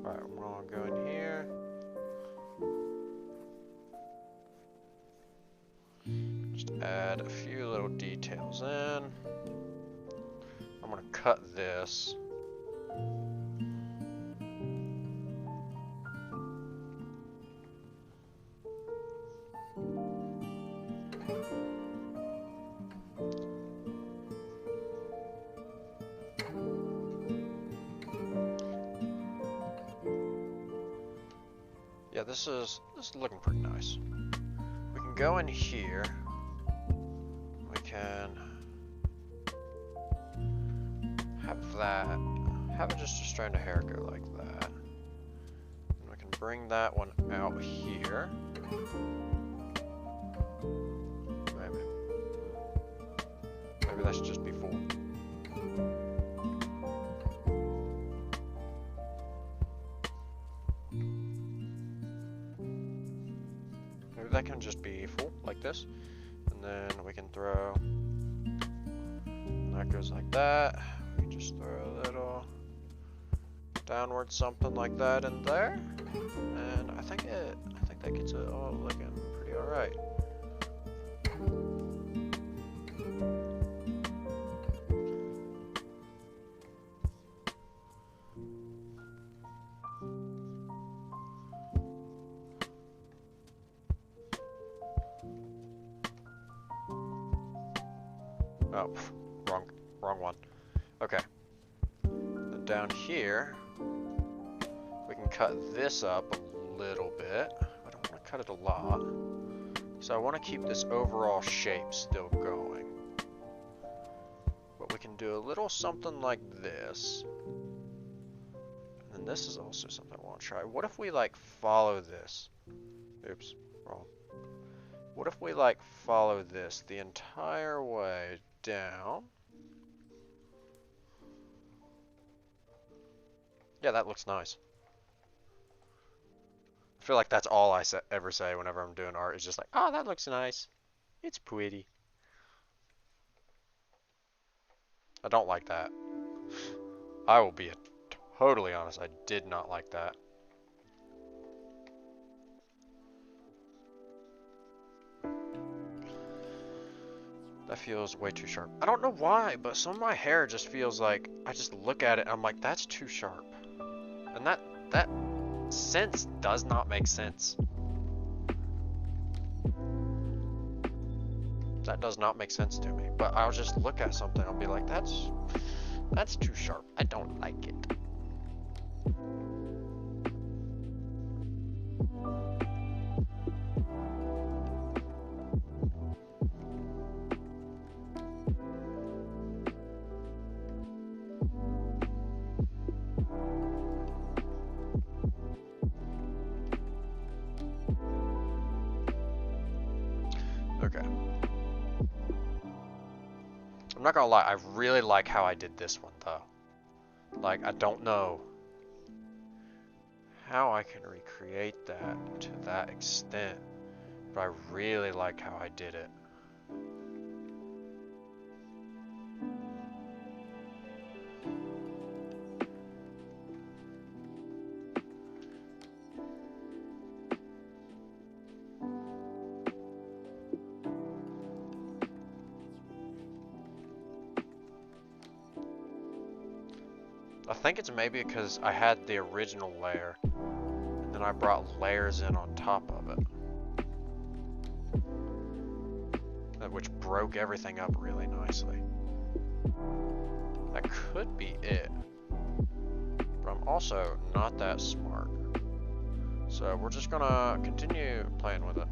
Alright, we're gonna go in here. Just add a few little details in. I'm gonna cut this. Yeah, this is looking pretty nice. We can go in here. We can have it just a strand of hair go like that. And we can bring that one out here. Maybe that should just be full. Maybe that can just be full like this. And then we can throw, that goes like that. We can just throw a little downward something like that in there. And I think that gets it all looking pretty alright. Oh, wrong one. Okay. Then down here, we can cut this up a little bit. I don't want to cut it a lot. So I want to keep this overall shape still going. But we can do a little something like this. And then this is also something I want to try. What if we like follow this? Oops, wrong. What if we like follow this the entire way down? Yeah, that looks nice. I feel like that's all I ever say whenever I'm doing art. Is just like, oh, that looks nice. It's pretty. I don't like that. I will be totally honest. I did not like that. That feels way too sharp. I don't know why, but some of my hair just feels like, I just look at it and I'm like, that's too sharp. And that sense does not make sense. That does not make sense to me. But I'll just look at something, I'll be like, that's too sharp. I don't like it. Okay. I'm not gonna lie, I really like how I did this one though. Like, I don't know how I can recreate that to that extent, but I really like how I did it. I think it's maybe because I had the original layer, and then I brought layers in on top of it, which broke everything up really nicely. That could be it, but I'm also not that smart. So we're just gonna continue playing with it.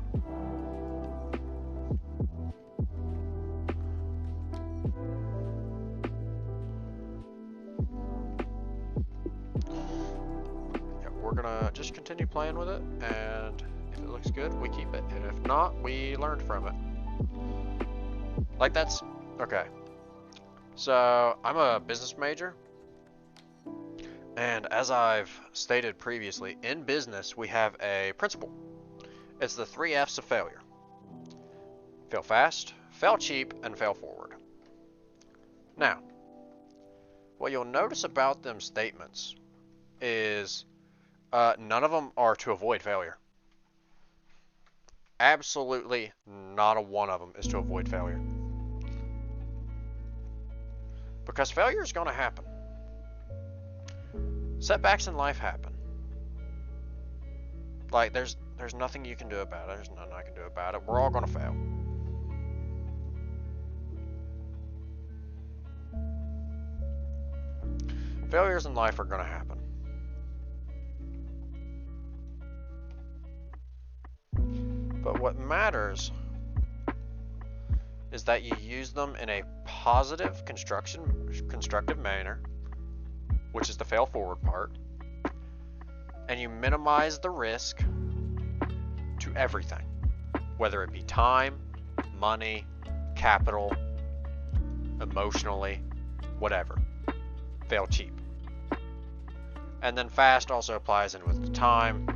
Yeah, we're gonna just continue playing with it, and if it looks good, we keep it, and if not, we learned from it. Like that's, okay. So I'm a business major, and as I've stated previously, in business we have a principle. It's the 3 F's of failure. Fail fast, fail cheap, and fail forward. Now, what you'll notice about them statements is none of them are to avoid failure. Absolutely not a one of them is to avoid failure. Because failure is going to happen. Setbacks in life happen. Like, there's nothing you can do about it. There's nothing I can do about it. We're all going to fail. Failures in life are going to happen. But what matters is that you use them in a positive, constructive manner, which is the fail forward part, and you minimize the risk to everything, whether it be time, money, capital, emotionally, whatever. Fail cheap. And then fast also applies in with the time.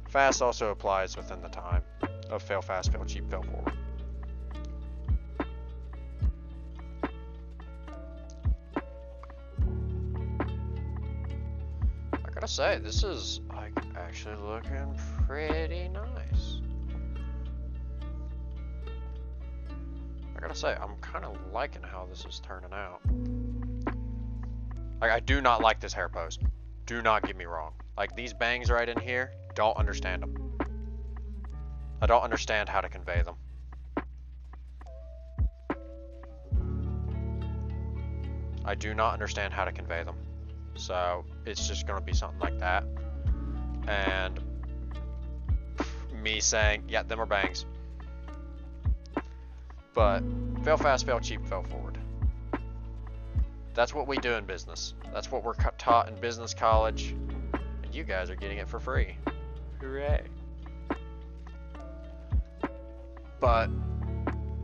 Fast also applies within the time of fail fast, fail cheap, fail forward. I gotta say, this is like actually looking pretty nice. I gotta say, I'm kind of liking how this is turning out. Like, I do not like this hair pose. Do not get me wrong. Like, these bangs right in here, don't understand them. I don't understand how to convey them. I do not understand how to convey them. So, it's just gonna be something like that. And me saying, yeah, them are bangs. But, fail fast, fail cheap, fail forward. That's what we do in business. That's what we're taught in business college. And you guys are getting it for free. Hooray. But,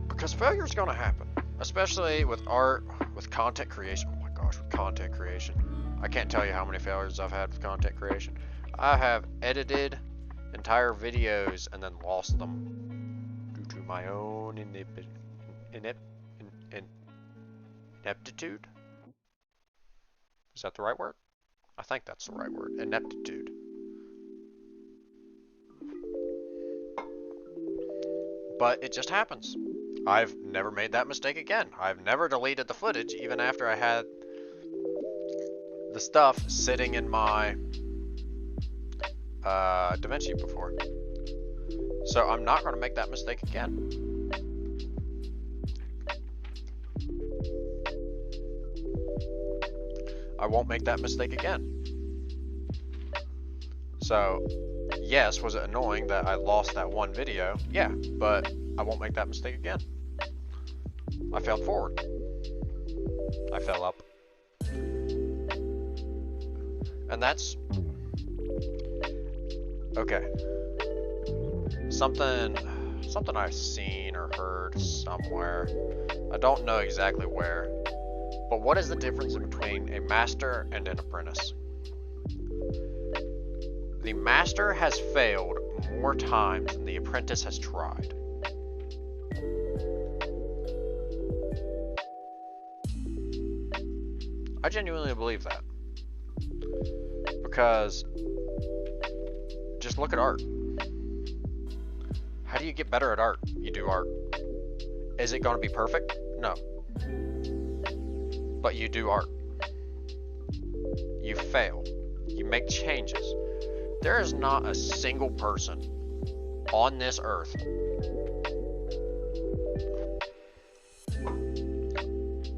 because failure is going to happen. Especially with art, with content creation. Oh my gosh, with content creation. I can't tell you how many failures I've had with content creation. I have edited entire videos and then lost them due to my own ineptitude. Is that the right word? I think that's the right word. Ineptitude. But it just happens. I've never made that mistake again. I've never deleted the footage even after I had the stuff sitting in my DaVinci before. So I'm not going to make that mistake again. I won't make that mistake again. So, yes, was it annoying that I lost that one video? Yeah, but I won't make that mistake again. I failed forward. I fell up. And that's... okay. Something I've seen or heard somewhere. I don't know exactly where. But what is the difference between a master and an apprentice? The master has failed more times than the apprentice has tried. I genuinely believe that. Because just look at art. How do you get better at art? You do art. Is it going to be perfect? No. but you do art. You fail. You make changes. There is not a single person on this earth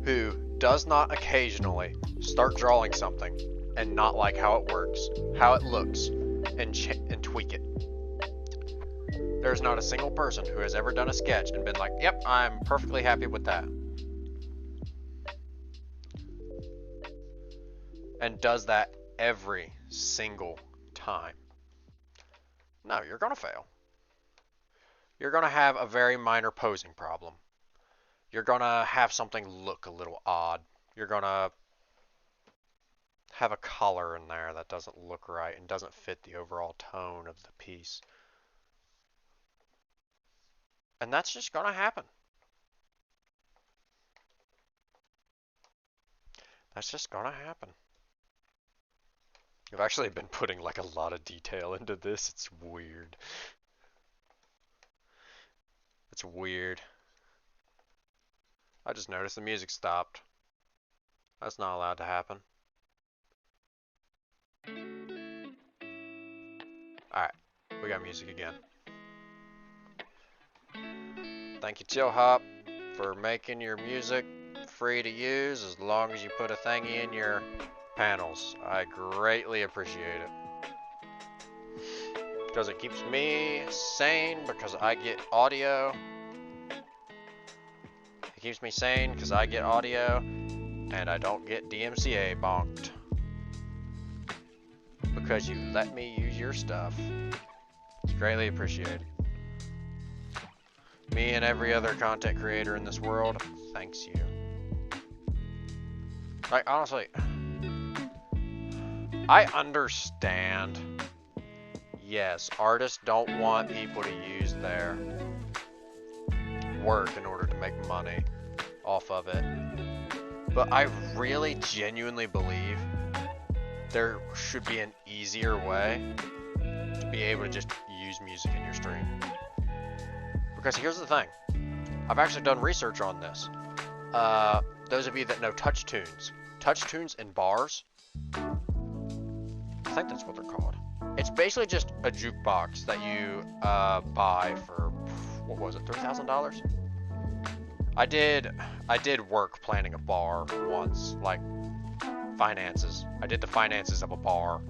who does not occasionally start drawing something and not like how it works, how it looks, and tweak it. There's not a single person who has ever done a sketch and been like, yep, I'm perfectly happy with that. And does that every single time. No, you're gonna fail. You're gonna have a very minor posing problem. You're gonna have something look a little odd. You're gonna have a color in there that doesn't look right and doesn't fit the overall tone of the piece. And that's just gonna happen. That's just gonna happen. I've actually been putting like a lot of detail into this. It's weird. It's weird. I just noticed the music stopped. That's not allowed to happen. Alright, we got music again. Thank you, Chill Hop, for making your music free to use as long as you put a thingy in your panels. I greatly appreciate it. Because it keeps me sane because I get audio. It keeps me sane because I get audio and I don't get DMCA bonked. Because you let me use your stuff. It's greatly appreciated. Me and every other content creator in this world thanks you. Like, honestly, I understand. Yes, artists don't want people to use their work in order to make money off of it. But I really genuinely believe there should be an easier way to be able to just use music in your stream. Because here's the thing. I've actually done research on this. Those of you that know TouchTunes. TouchTunes and bars. I think that's what they're called. It's basically just a jukebox that you buy for, what was it, $3,000? I did work planning a bar once, like finances. I did the finances of a bar,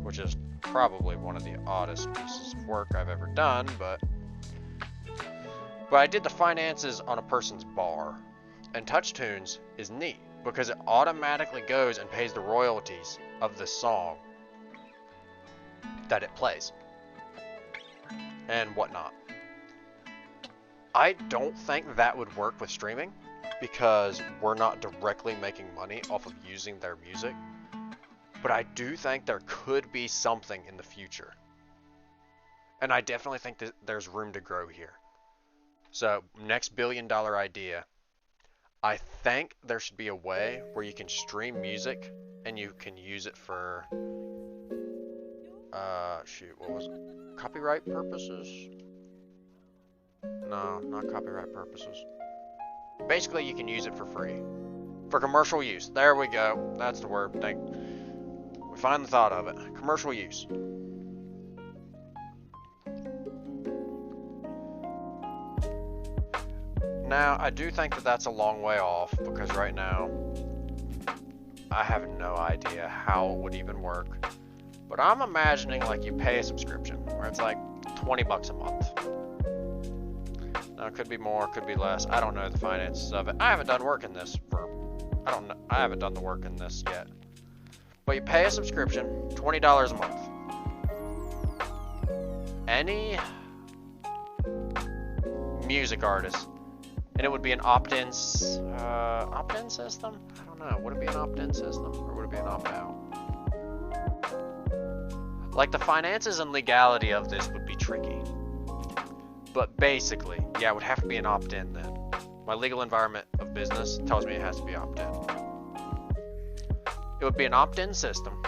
which is probably one of the oddest pieces of work I've ever done, but I did the finances on a person's bar. And TouchTunes is neat because it automatically goes and pays the royalties of the song that it plays and whatnot. I don't think that would work with streaming because we're not directly making money off of using their music, but I do think there could be something in the future, and I definitely think that there's room to grow here. So next $1 billion idea, I think there should be a way where you can stream music and you can use it for shoot, what was it? Copyright purposes? No, not copyright purposes. Basically, you can use it for free. For commercial use. There we go. That's the word. We finally thought of it. Commercial use. Now, I do think that that's a long way off because right now, I have no idea how it would even work. But I'm imagining like you pay a subscription where it's like 20 bucks a month. Now it could be more, could be less. I don't know the finances of it. I haven't done work in this for, I haven't done the work in this yet. But you pay a subscription, $20 a month. Any music artist, and it would be an opt-in system? I don't know. Would it be an opt-in system or would it be an opt-out? Like, the finances and legality of this would be tricky. But basically, yeah, it would have to be an opt-in then. My legal environment of business tells me it has to be opt-in. It would be an opt-in system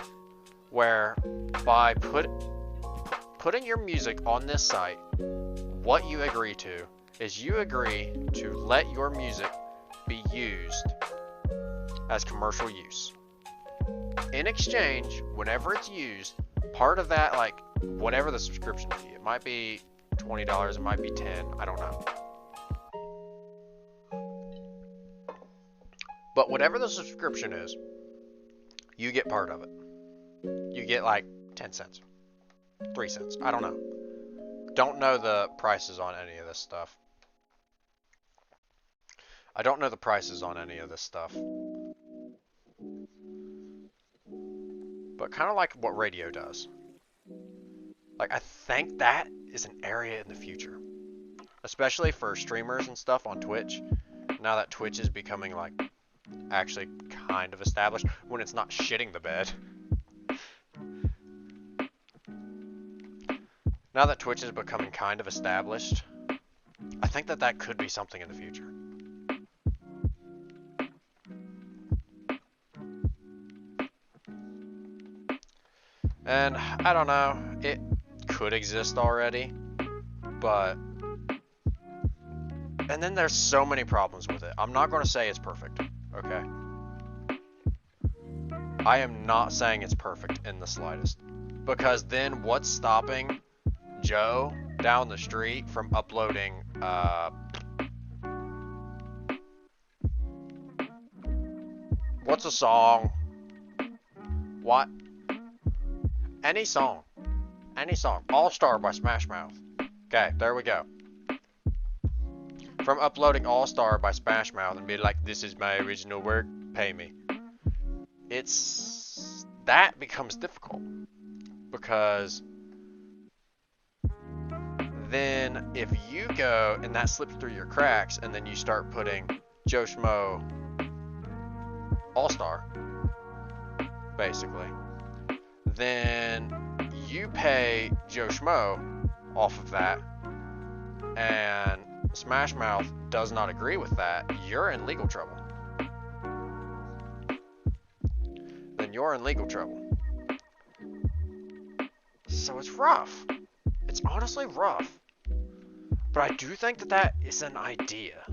where by putting your music on this site, what you agree to is you agree to let your music be used as commercial use. In exchange, whenever it's used, part of that, like, whatever the subscription fee, it might be $20, it might be $10, I don't know. But whatever the subscription is, you get part of it. You get like 10 cents, 3 cents, I don't know. Don't know the prices on any of this stuff. I don't know the prices on any of this stuff. But kind of like what radio does. Like, I think that is an area in the future. Especially for streamers and stuff on Twitch. Now that Twitch is becoming, like, actually kind of established. When it's not shitting the bed. Now that Twitch is becoming kind of established, I think that that could be something in the future. And I don't know, it could exist already, but... And then there's so many problems with it. I'm not going to say it's perfect, okay? I am not saying it's perfect in the slightest. Because then what's stopping Joe down the street from uploading, what's a song? What? Any song. Any song. All Star by Smash Mouth. Okay, there we go. From uploading All Star by Smash Mouth and be like, this is my original work, pay me. That becomes difficult. Because then if you go and that slips through your cracks and then you start putting Joe Schmo All Star, basically, then you pay Joe Schmo off of that, and Smash Mouth does not agree with that, you're in legal trouble. Then you're in legal trouble. So it's rough. It's honestly rough. But I do think that that is an idea.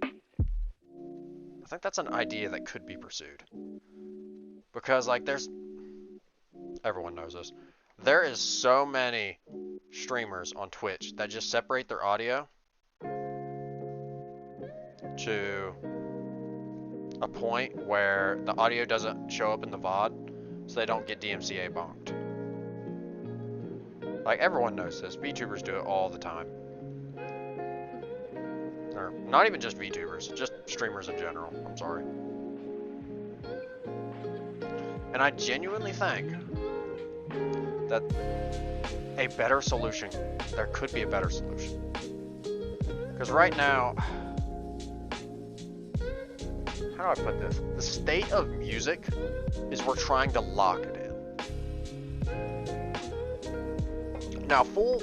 I think that's an idea that could be pursued. Because, like, everyone knows this. There is so many streamers on Twitch that just separate their audio to a point where the audio doesn't show up in the VOD, so they don't get DMCA bonked. Like, everyone knows this. VTubers do it all the time. Or, not even just VTubers, just streamers in general. I'm sorry. And I genuinely think that a better solution, there could be a better solution. Because right now, how do I put this? The state of music is we're trying to lock it in. Now, full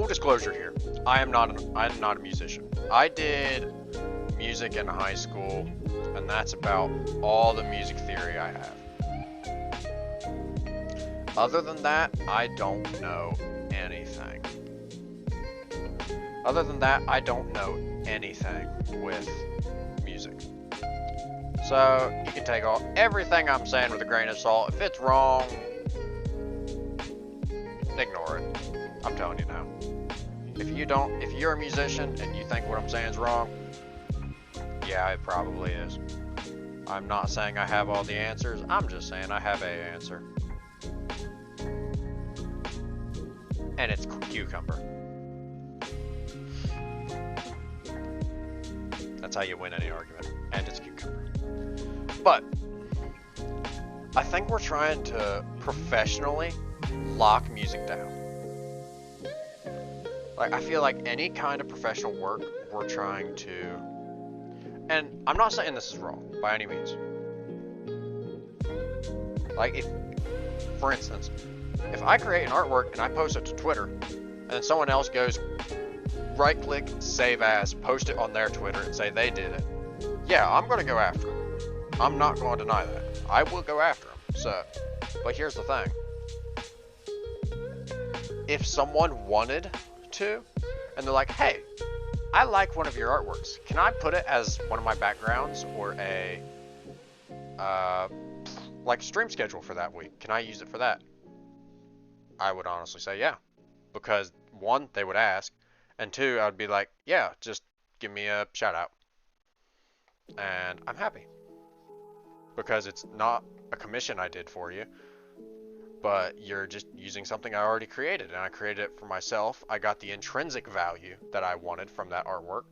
disclosure here, I'm not a musician. I did music in high school, and that's about all the music theory I have. Other than that, I don't know anything. Other than that, I don't know anything with music. So, you can take everything I'm saying with a grain of salt. If it's wrong, ignore it. I'm telling you now. If you're a musician and you think what I'm saying is wrong, yeah, it probably is. I'm not saying I have all the answers. I'm just saying I have an answer. And it's cucumber. That's how you win any argument. And it's cucumber. But I think we're trying to professionally lock music down. Like, I feel like any kind of professional work, we're trying to... And I'm not saying this is wrong, by any means. Like, if, for instance, if I create an artwork and I post it to Twitter, and then someone else goes, right-click, save as, post it on their Twitter and say they did it, yeah, I'm going to go after them. I'm not going to deny that. I will go after them. So, but here's the thing. If someone wanted to, and they're like, hey, I like one of your artworks. Can I put it as one of my backgrounds or a like stream schedule for that week. Can I use it for that? I would honestly say yeah, because one, they would ask, and two, I would be like, yeah, just give me a shout out, and I'm happy because it's not a commission I did for you, but you're just using something I already created, and I created it for myself. I got the intrinsic value that I wanted from that artwork,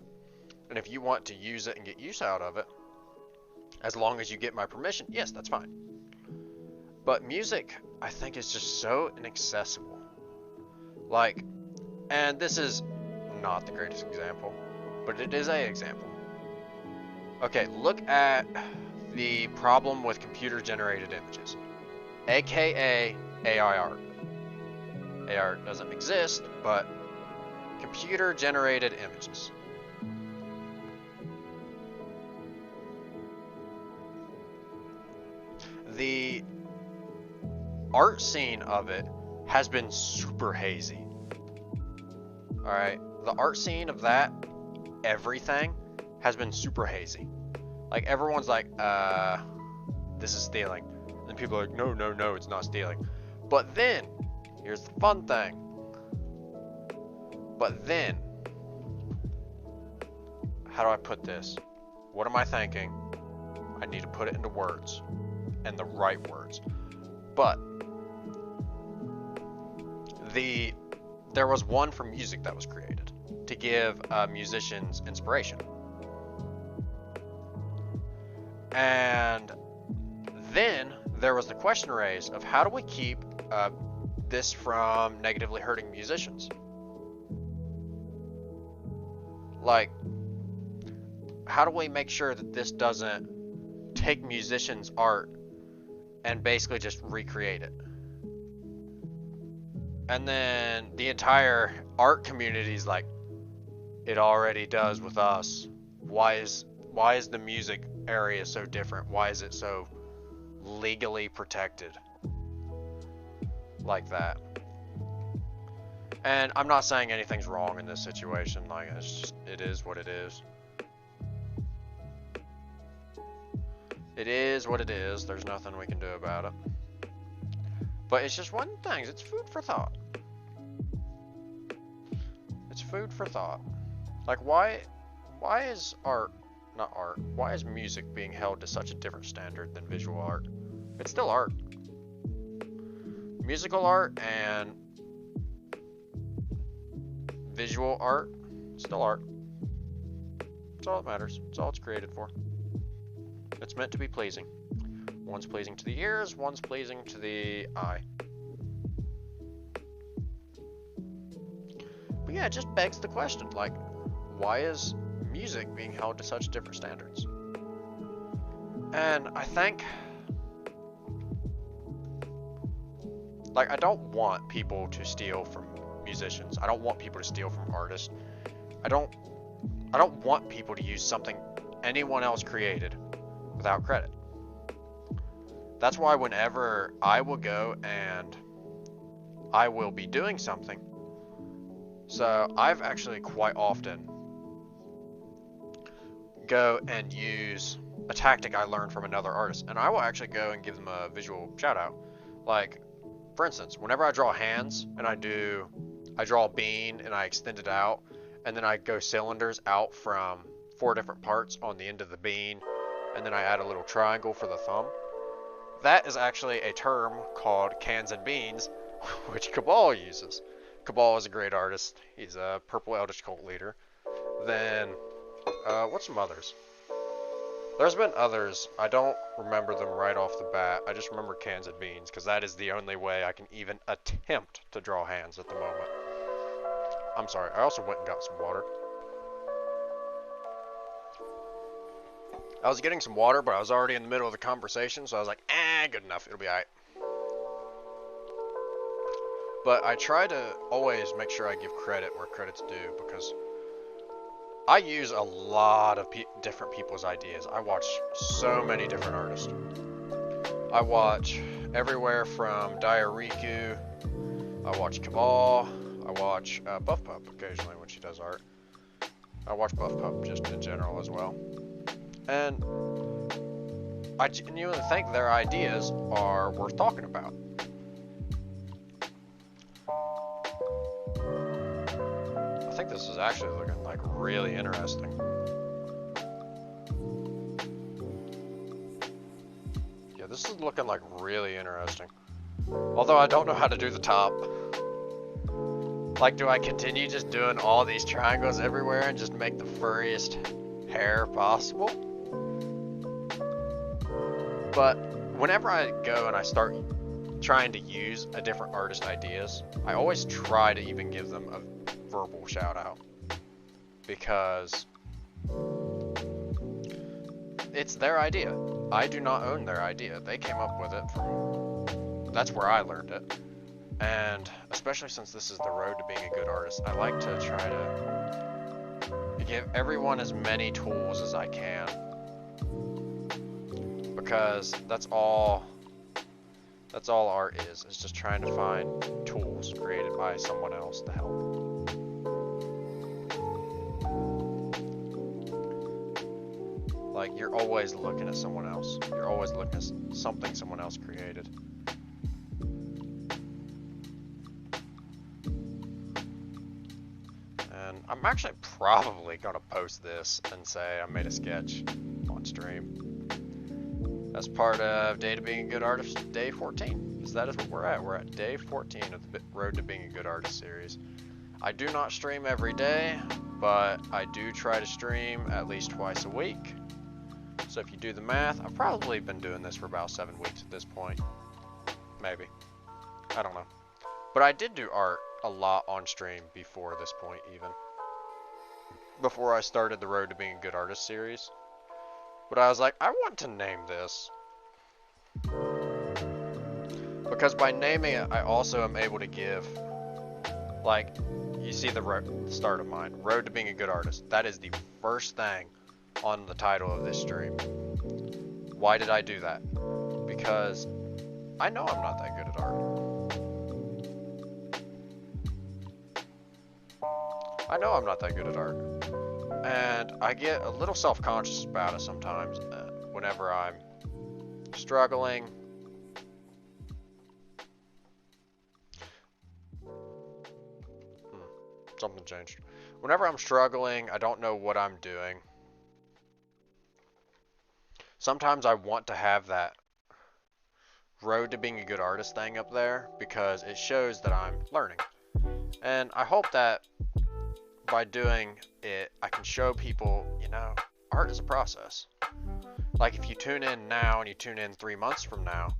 and if you want to use it and get use out of it, as long as you get my permission, yes, that's fine. But music, I think, is just so inaccessible. Like, and this is not the greatest example, but it is an example. Okay, look at the problem with computer-generated images, aka AI art. AI art doesn't exist, but computer-generated images. The art scene of it has been super hazy. Alright, the art scene of that, everything, has been super hazy. Like, everyone's like, this is stealing. And people are like, no, no, no, it's not stealing. But then, here's the fun thing. But then, how do I put this? What am I thinking? I need to put it into words. And the right words. But there was one for music that was created to give musicians inspiration. And then there was the question raised of how do we keep this from negatively hurting musicians? Like, how do we make sure that this doesn't take musicians' art and basically just recreate it? And then the entire art community is like, it already does with us. Why is the music area so different? Why is it so legally protected like that? And I'm not saying anything's wrong in this situation. Like, it's just, it is what it is. It is what it is. There's nothing we can do about it. But it's just one thing. It's food for thought. It's food for thought. Like, why is art, not art, why is music being held to such a different standard than visual art? It's still art. Musical art and visual art, still art. That's all that matters. That's all it's created for. It's meant to be pleasing. One's pleasing to the ears, one's pleasing to the eye. But yeah, it just begs the question, like, why is music being held to such different standards? And I think, like, I don't want people to steal from musicians. I don't want people to steal from artists. I don't want people to use something anyone else created without credit. That's why whenever I will go and I will be doing something, so I've actually quite often go and use a tactic I learned from another artist, and I will actually go and give them a visual shout out. Like, for instance, whenever I draw hands and I draw a bean and I extend it out, and then I go cylinders out from 4 different parts on the end of the bean, and then I add a little triangle for the thumb. That is actually a term called cans and beans, which Cabal uses. Cabal is a great artist. He's a Purple Eldritch Cult leader. Then, what's some others? There's been others. I don't remember them right off the bat. I just remember cans and beans, because that is the only way I can even attempt to draw hands at the moment. I'm sorry, I also went and got some water. I was getting some water, but I was already in the middle of the conversation, so I was like, good enough, it'll be alright. But I try to always make sure I give credit where credit's due, because I use a lot of different people's ideas. I watch so many different artists. I watch everywhere from Diariku, I watch Cabal, I watch Buff Pup occasionally when she does art. I watch Buff Pup just in general as well. And I genuinely think their ideas are worth talking about. I think this is actually looking like really interesting. Yeah, this is looking like really interesting. Although I don't know how to do the top. Like, do I continue just doing all these triangles everywhere and just make the furriest hair possible? But whenever I go and I start trying to use a different artist ideas, I always try to even give them a verbal shout out, because it's their idea. I do not own their idea. They came up with it from, that's where I learned it. And especially since this is the road to being a good artist, I like to try to give everyone as many tools as I can, because that's all art is just trying to find tools created by someone else to help. Like, you're always looking at someone else. You're always looking at something someone else created. And I'm actually probably gonna post this and say I made a sketch on stream. That's part of Day to Being a Good Artist, Day 14. Because that is what we're at. We're at Day 14 of the Road to Being a Good Artist series. I do not stream every day, but I do try to stream at least twice a week. So if you do the math, I've probably been doing this for about 7 weeks at this point. Maybe. I don't know. But I did do art a lot on stream before this point even. Before I started the Road to Being a Good Artist series. But I was like, I want to name this. Because by naming it, I also am able to give, like, you see the start of mine, Road to Being a Good Artist. That is the first thing on the title of this stream. Why did I do that? Because I know I'm not that good at art. I know I'm not that good at art. And I get a little self-conscious about it sometimes whenever I'm struggling. Something changed. Whenever I'm struggling, I don't know what I'm doing. Sometimes I want to have that Road to Being a Good Artist thing up there because it shows that I'm learning. And I hope that by doing it, I can show people, you know, art is a process. Like, if you tune in now and you tune in 3 months from now,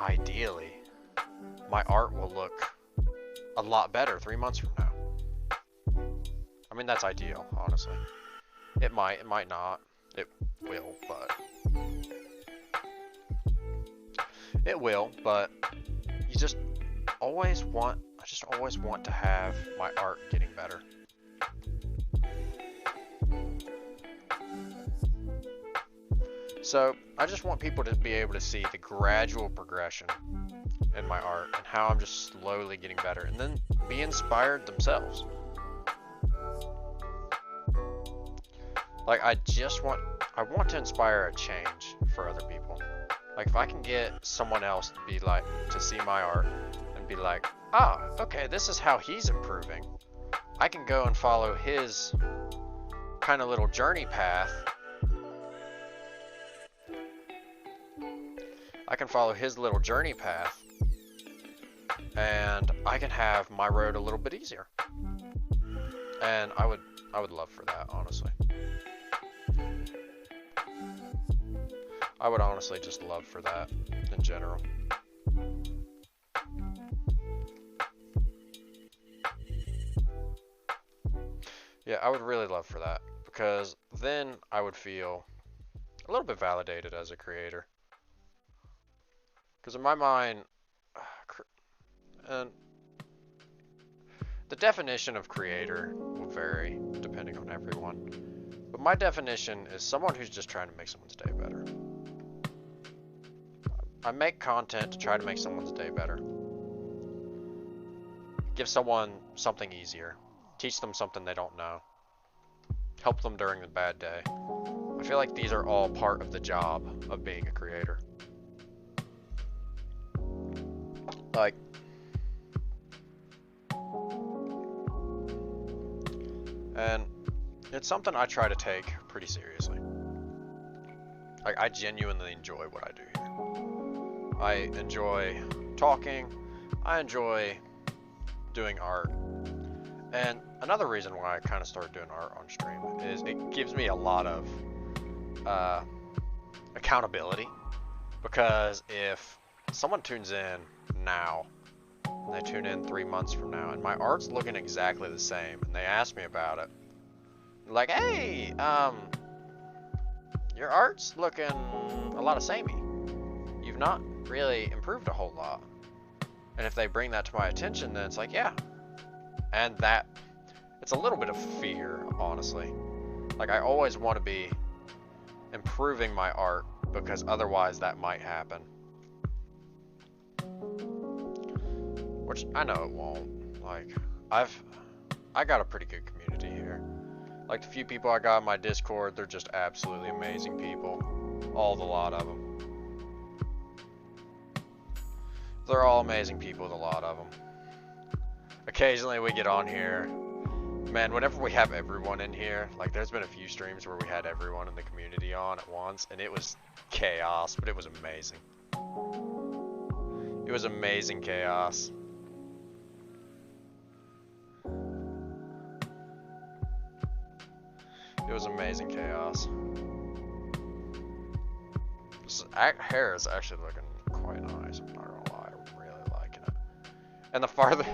ideally, my art will look a lot better 3 months from now. I mean, that's ideal, honestly. It might not. It will, but... It will, but you just always want... I just always want to have my art getting better. So, I just want people to be able to see the gradual progression in my art and how I'm just slowly getting better, and then be inspired themselves. Like, I want to inspire a change for other people. Like, if I can get someone else to be like, to see my art and be like, ah, okay, this is how he's improving. I can go and follow his kind of little journey path. I can follow his little journey path, and I can have my road a little bit easier. And I would love for that, honestly. I would honestly just love for that in general. Yeah, I would really love for that, because then I would feel a little bit validated as a creator. Because in my mind, and the definition of creator will vary depending on everyone. But my definition is someone who's just trying to make someone's day better. I make content to try to make someone's day better. Give someone something easier. Teach them something they don't know. Help them during the bad day. I feel like these are all part of the job of being a creator. Like, and it's something I try to take pretty seriously. Like, I genuinely enjoy what I do here. I enjoy talking. I enjoy doing art. And another reason why I kind of started doing art on stream is it gives me a lot of accountability. Because if someone tunes in now, and they tune in 3 months from now, and my art's looking exactly the same, and they ask me about it, like, hey, your art's looking a lot of samey. You've not really improved a whole lot. And if they bring that to my attention, then it's like, yeah. And that, it's a little bit of fear, honestly. Like, I always want to be improving my art, because otherwise that might happen. Which, I know it won't. Like, I got a pretty good community here. Like, the few people I got in my Discord, they're just absolutely amazing people. The lot of them. They're all amazing people, the lot of them. Occasionally we get on here. Man, whenever we have everyone in here, like, there's been a few streams where we had everyone in the community on at once, and it was chaos, but it was amazing. It was amazing chaos. It was amazing chaos. This hair is actually looking quite nice, I'm not gonna lie, I'm really liking it. And the farther,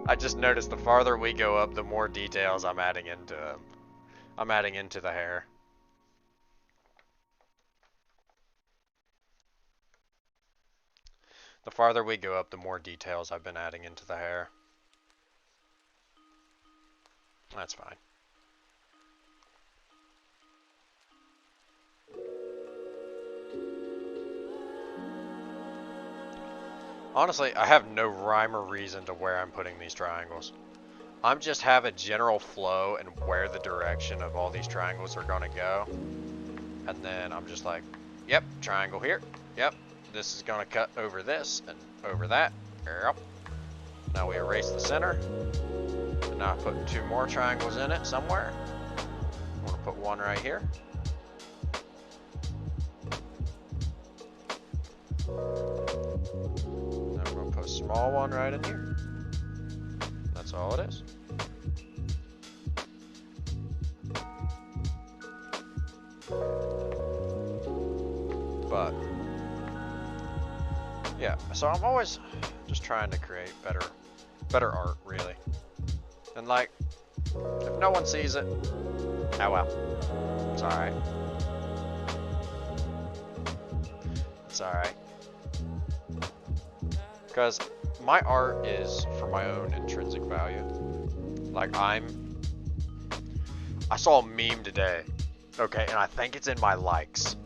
I just noticed the farther we go up, the more details I'm adding into the hair. The farther we go up, the more details I've been adding into the hair. That's fine. Honestly, I have no rhyme or reason to where I'm putting these triangles. I'm just have a general flow and where the direction of all these triangles are gonna go. And then I'm just like, yep, triangle here. Yep, this is gonna cut over this and over that. Yep. Now we erase the center. And now I put 2 more triangles in it somewhere. I'm gonna put one right here. I'm going to put a small one right in here. That's all it is. But, yeah, so I'm always just trying to create better art, really. And like, if no one sees it, oh well, it's alright. It's alright. Because my art is for my own intrinsic value. Like, I saw a meme today, okay, and I think it's in my likes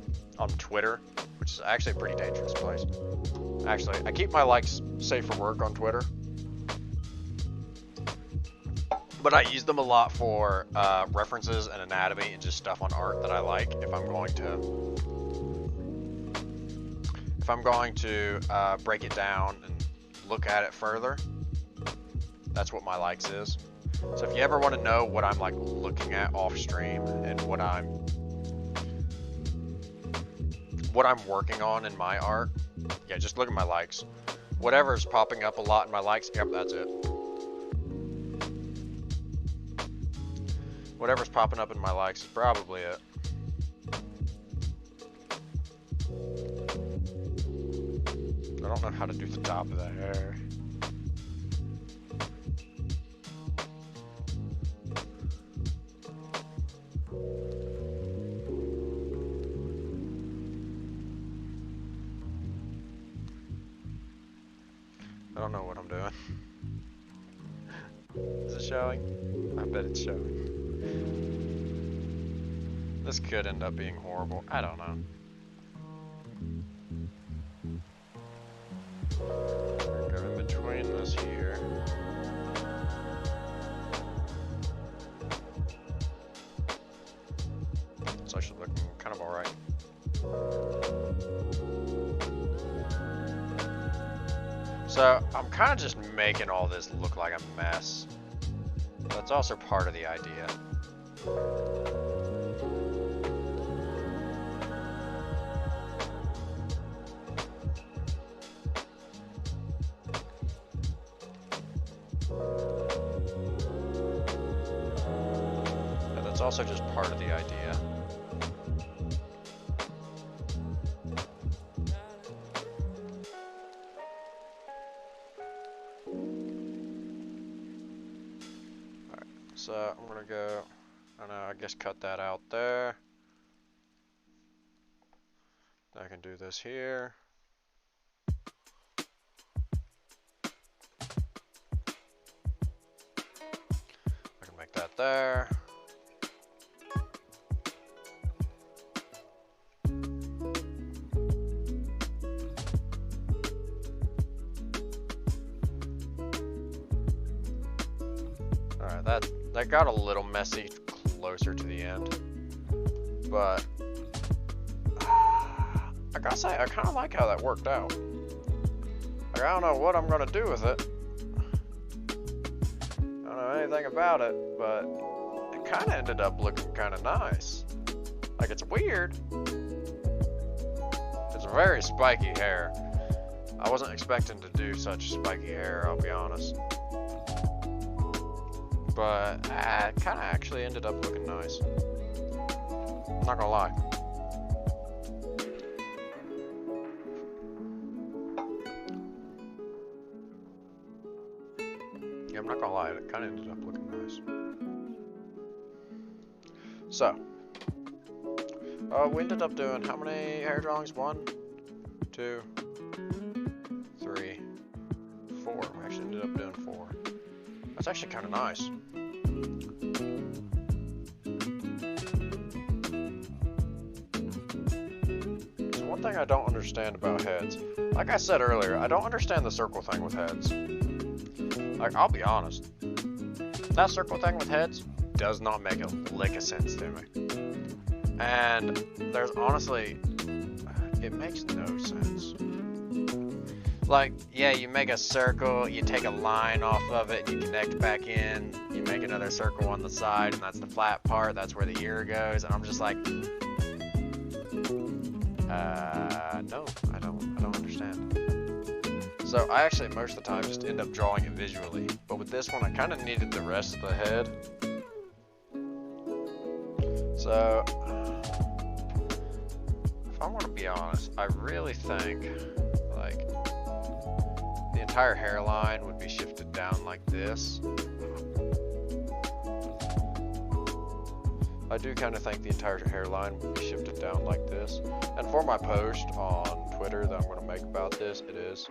on Twitter, which is actually a pretty dangerous place. Actually, I keep my likes safe for work on Twitter, but I use them a lot for references and anatomy and just stuff on art that I like. If I'm going to break it down and look at it further, that's what my likes is. So if you ever want to know what I'm like looking at off stream and what I'm working on in my art, yeah, just look at my likes. Whatever's popping up a lot in my likes, yep, that's it. Whatever's popping up in my likes is probably it. I don't know how to do the top of the hair. I don't know what I'm doing. Is it showing? I bet it's showing. This could end up being horrible. I don't know. Go in between this here. It's actually looking kind of alright. So, I'm kind of just making all this look like a mess. That's also part of the idea. Yeah, that's also just part of the idea. So I'm gonna go, I guess cut that out there. I can do this here. I can make that there. Alright, that got a little messy closer to the end, but I gotta say, I kind of like how that worked out. Like, I don't know what I'm gonna do with it. I don't know anything about it, but it kind of ended up looking kind of nice. Like, it's weird. It's very spiky hair. I wasn't expecting to do such spiky hair, I'll be honest. But it kind of actually ended up looking nice. I'm not gonna lie. Yeah, I'm not gonna lie, it kind of ended up looking nice. So, we ended up doing how many hair drawings? 1, 2, 3, 4. We actually ended up doing 4. That's actually kind of nice. So one thing I don't understand about heads, like I said earlier, I don't understand the circle thing with heads. Like, I'll be honest, that circle thing with heads does not make a lick of sense to me. And there's honestly, it makes no sense. Like, yeah, you make a circle, you take a line off of it, and you connect back in, you make another circle on the side, and that's the flat part, that's where the ear goes, and I'm just like, no, I don't understand. So I actually, most of the time, just end up drawing it visually, but with this one, I kind of needed the rest of the head. So, if I want to be honest, I really think, like, the entire hairline would be shifted down like this. I do kind of think the entire hairline would be shifted down like this. And for my post on Twitter that I'm going to make about this, it is.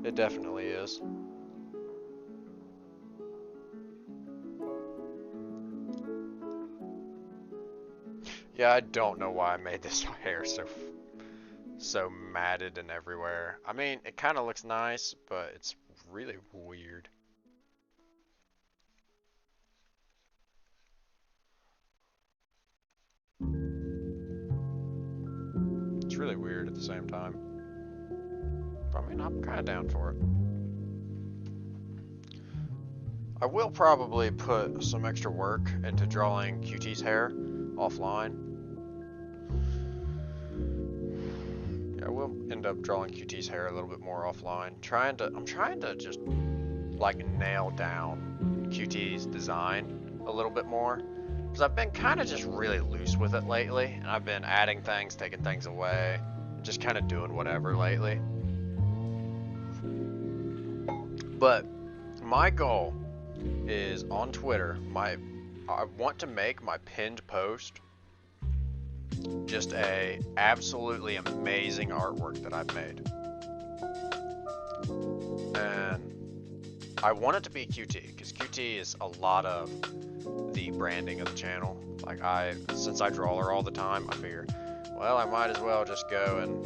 It definitely is. Yeah, I don't know why I made this hair so matted and everywhere. I mean, it kind of looks nice, but it's really weird. It's really weird at the same time. But, I mean, I'm kind of down for it. I will probably put some extra work into drawing QT's hair offline. I will end up drawing QT's hair a little bit more offline. I'm trying to just like nail down QT's design a little bit more, because I've been kind of just really loose with it lately, and I've been adding things, taking things away, just kind of doing whatever lately. But my goal is on Twitter, I want to make my pinned post just a absolutely amazing artwork that I've made. And I want it to be QT, because QT is a lot of the branding of the channel. Like, since I draw her all the time, I figure, well, I might as well just go and,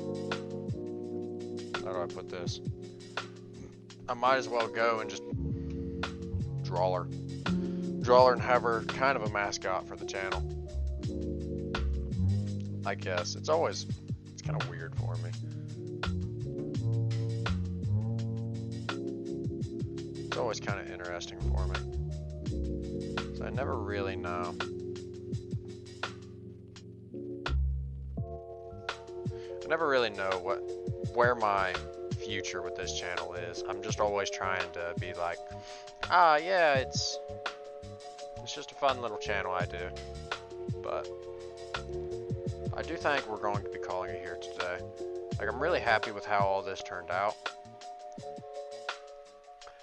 how do I put this? I might as well go and just draw her and have her kind of a mascot for the channel. I guess. It's kind of weird for me. It's always kind of interesting for me. So I never really know. I never really know where my future with this channel is. I'm just always trying to be like, yeah, it's just a fun little channel I do. But I do think we're going to be calling it here today. Like, I'm really happy with how all this turned out.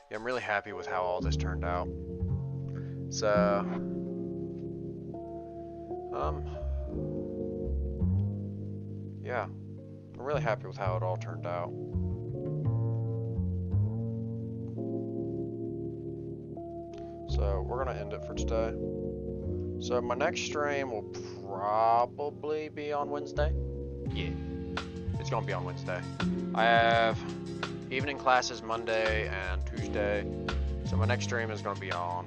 Yeah, I'm really happy with how all this turned out. So, yeah, I'm really happy with how it all turned out. So, we're gonna end it for today. So, my next stream will probably be on Wednesday. Yeah, it's gonna be on Wednesday. I have evening classes Monday and Tuesday, so my next stream is gonna be on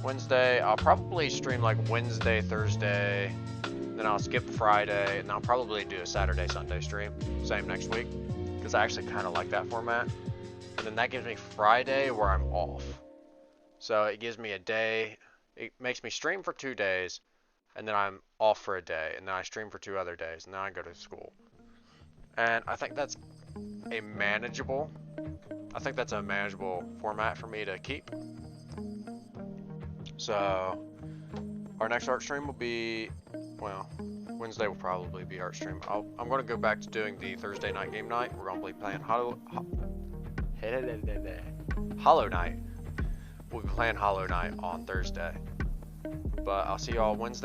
Wednesday. I'll probably stream like Wednesday, Thursday, then I'll skip Friday, and I'll probably do a Saturday, Sunday stream, same next week, because I actually kind of like that format. And then that gives me Friday where I'm off. So it gives me a day, it makes me stream for 2 days, and then I'm off for a day, and then I stream for 2 other days, and then I go to school. And I think that's a manageable format for me to keep. So our next art stream will be, well, Wednesday will probably be art stream. I'm going to go back to doing the Thursday night game night. We're going to be playing Hollow Knight. We'll be playing Hollow Knight on Thursday. But I'll see y'all Wednesday.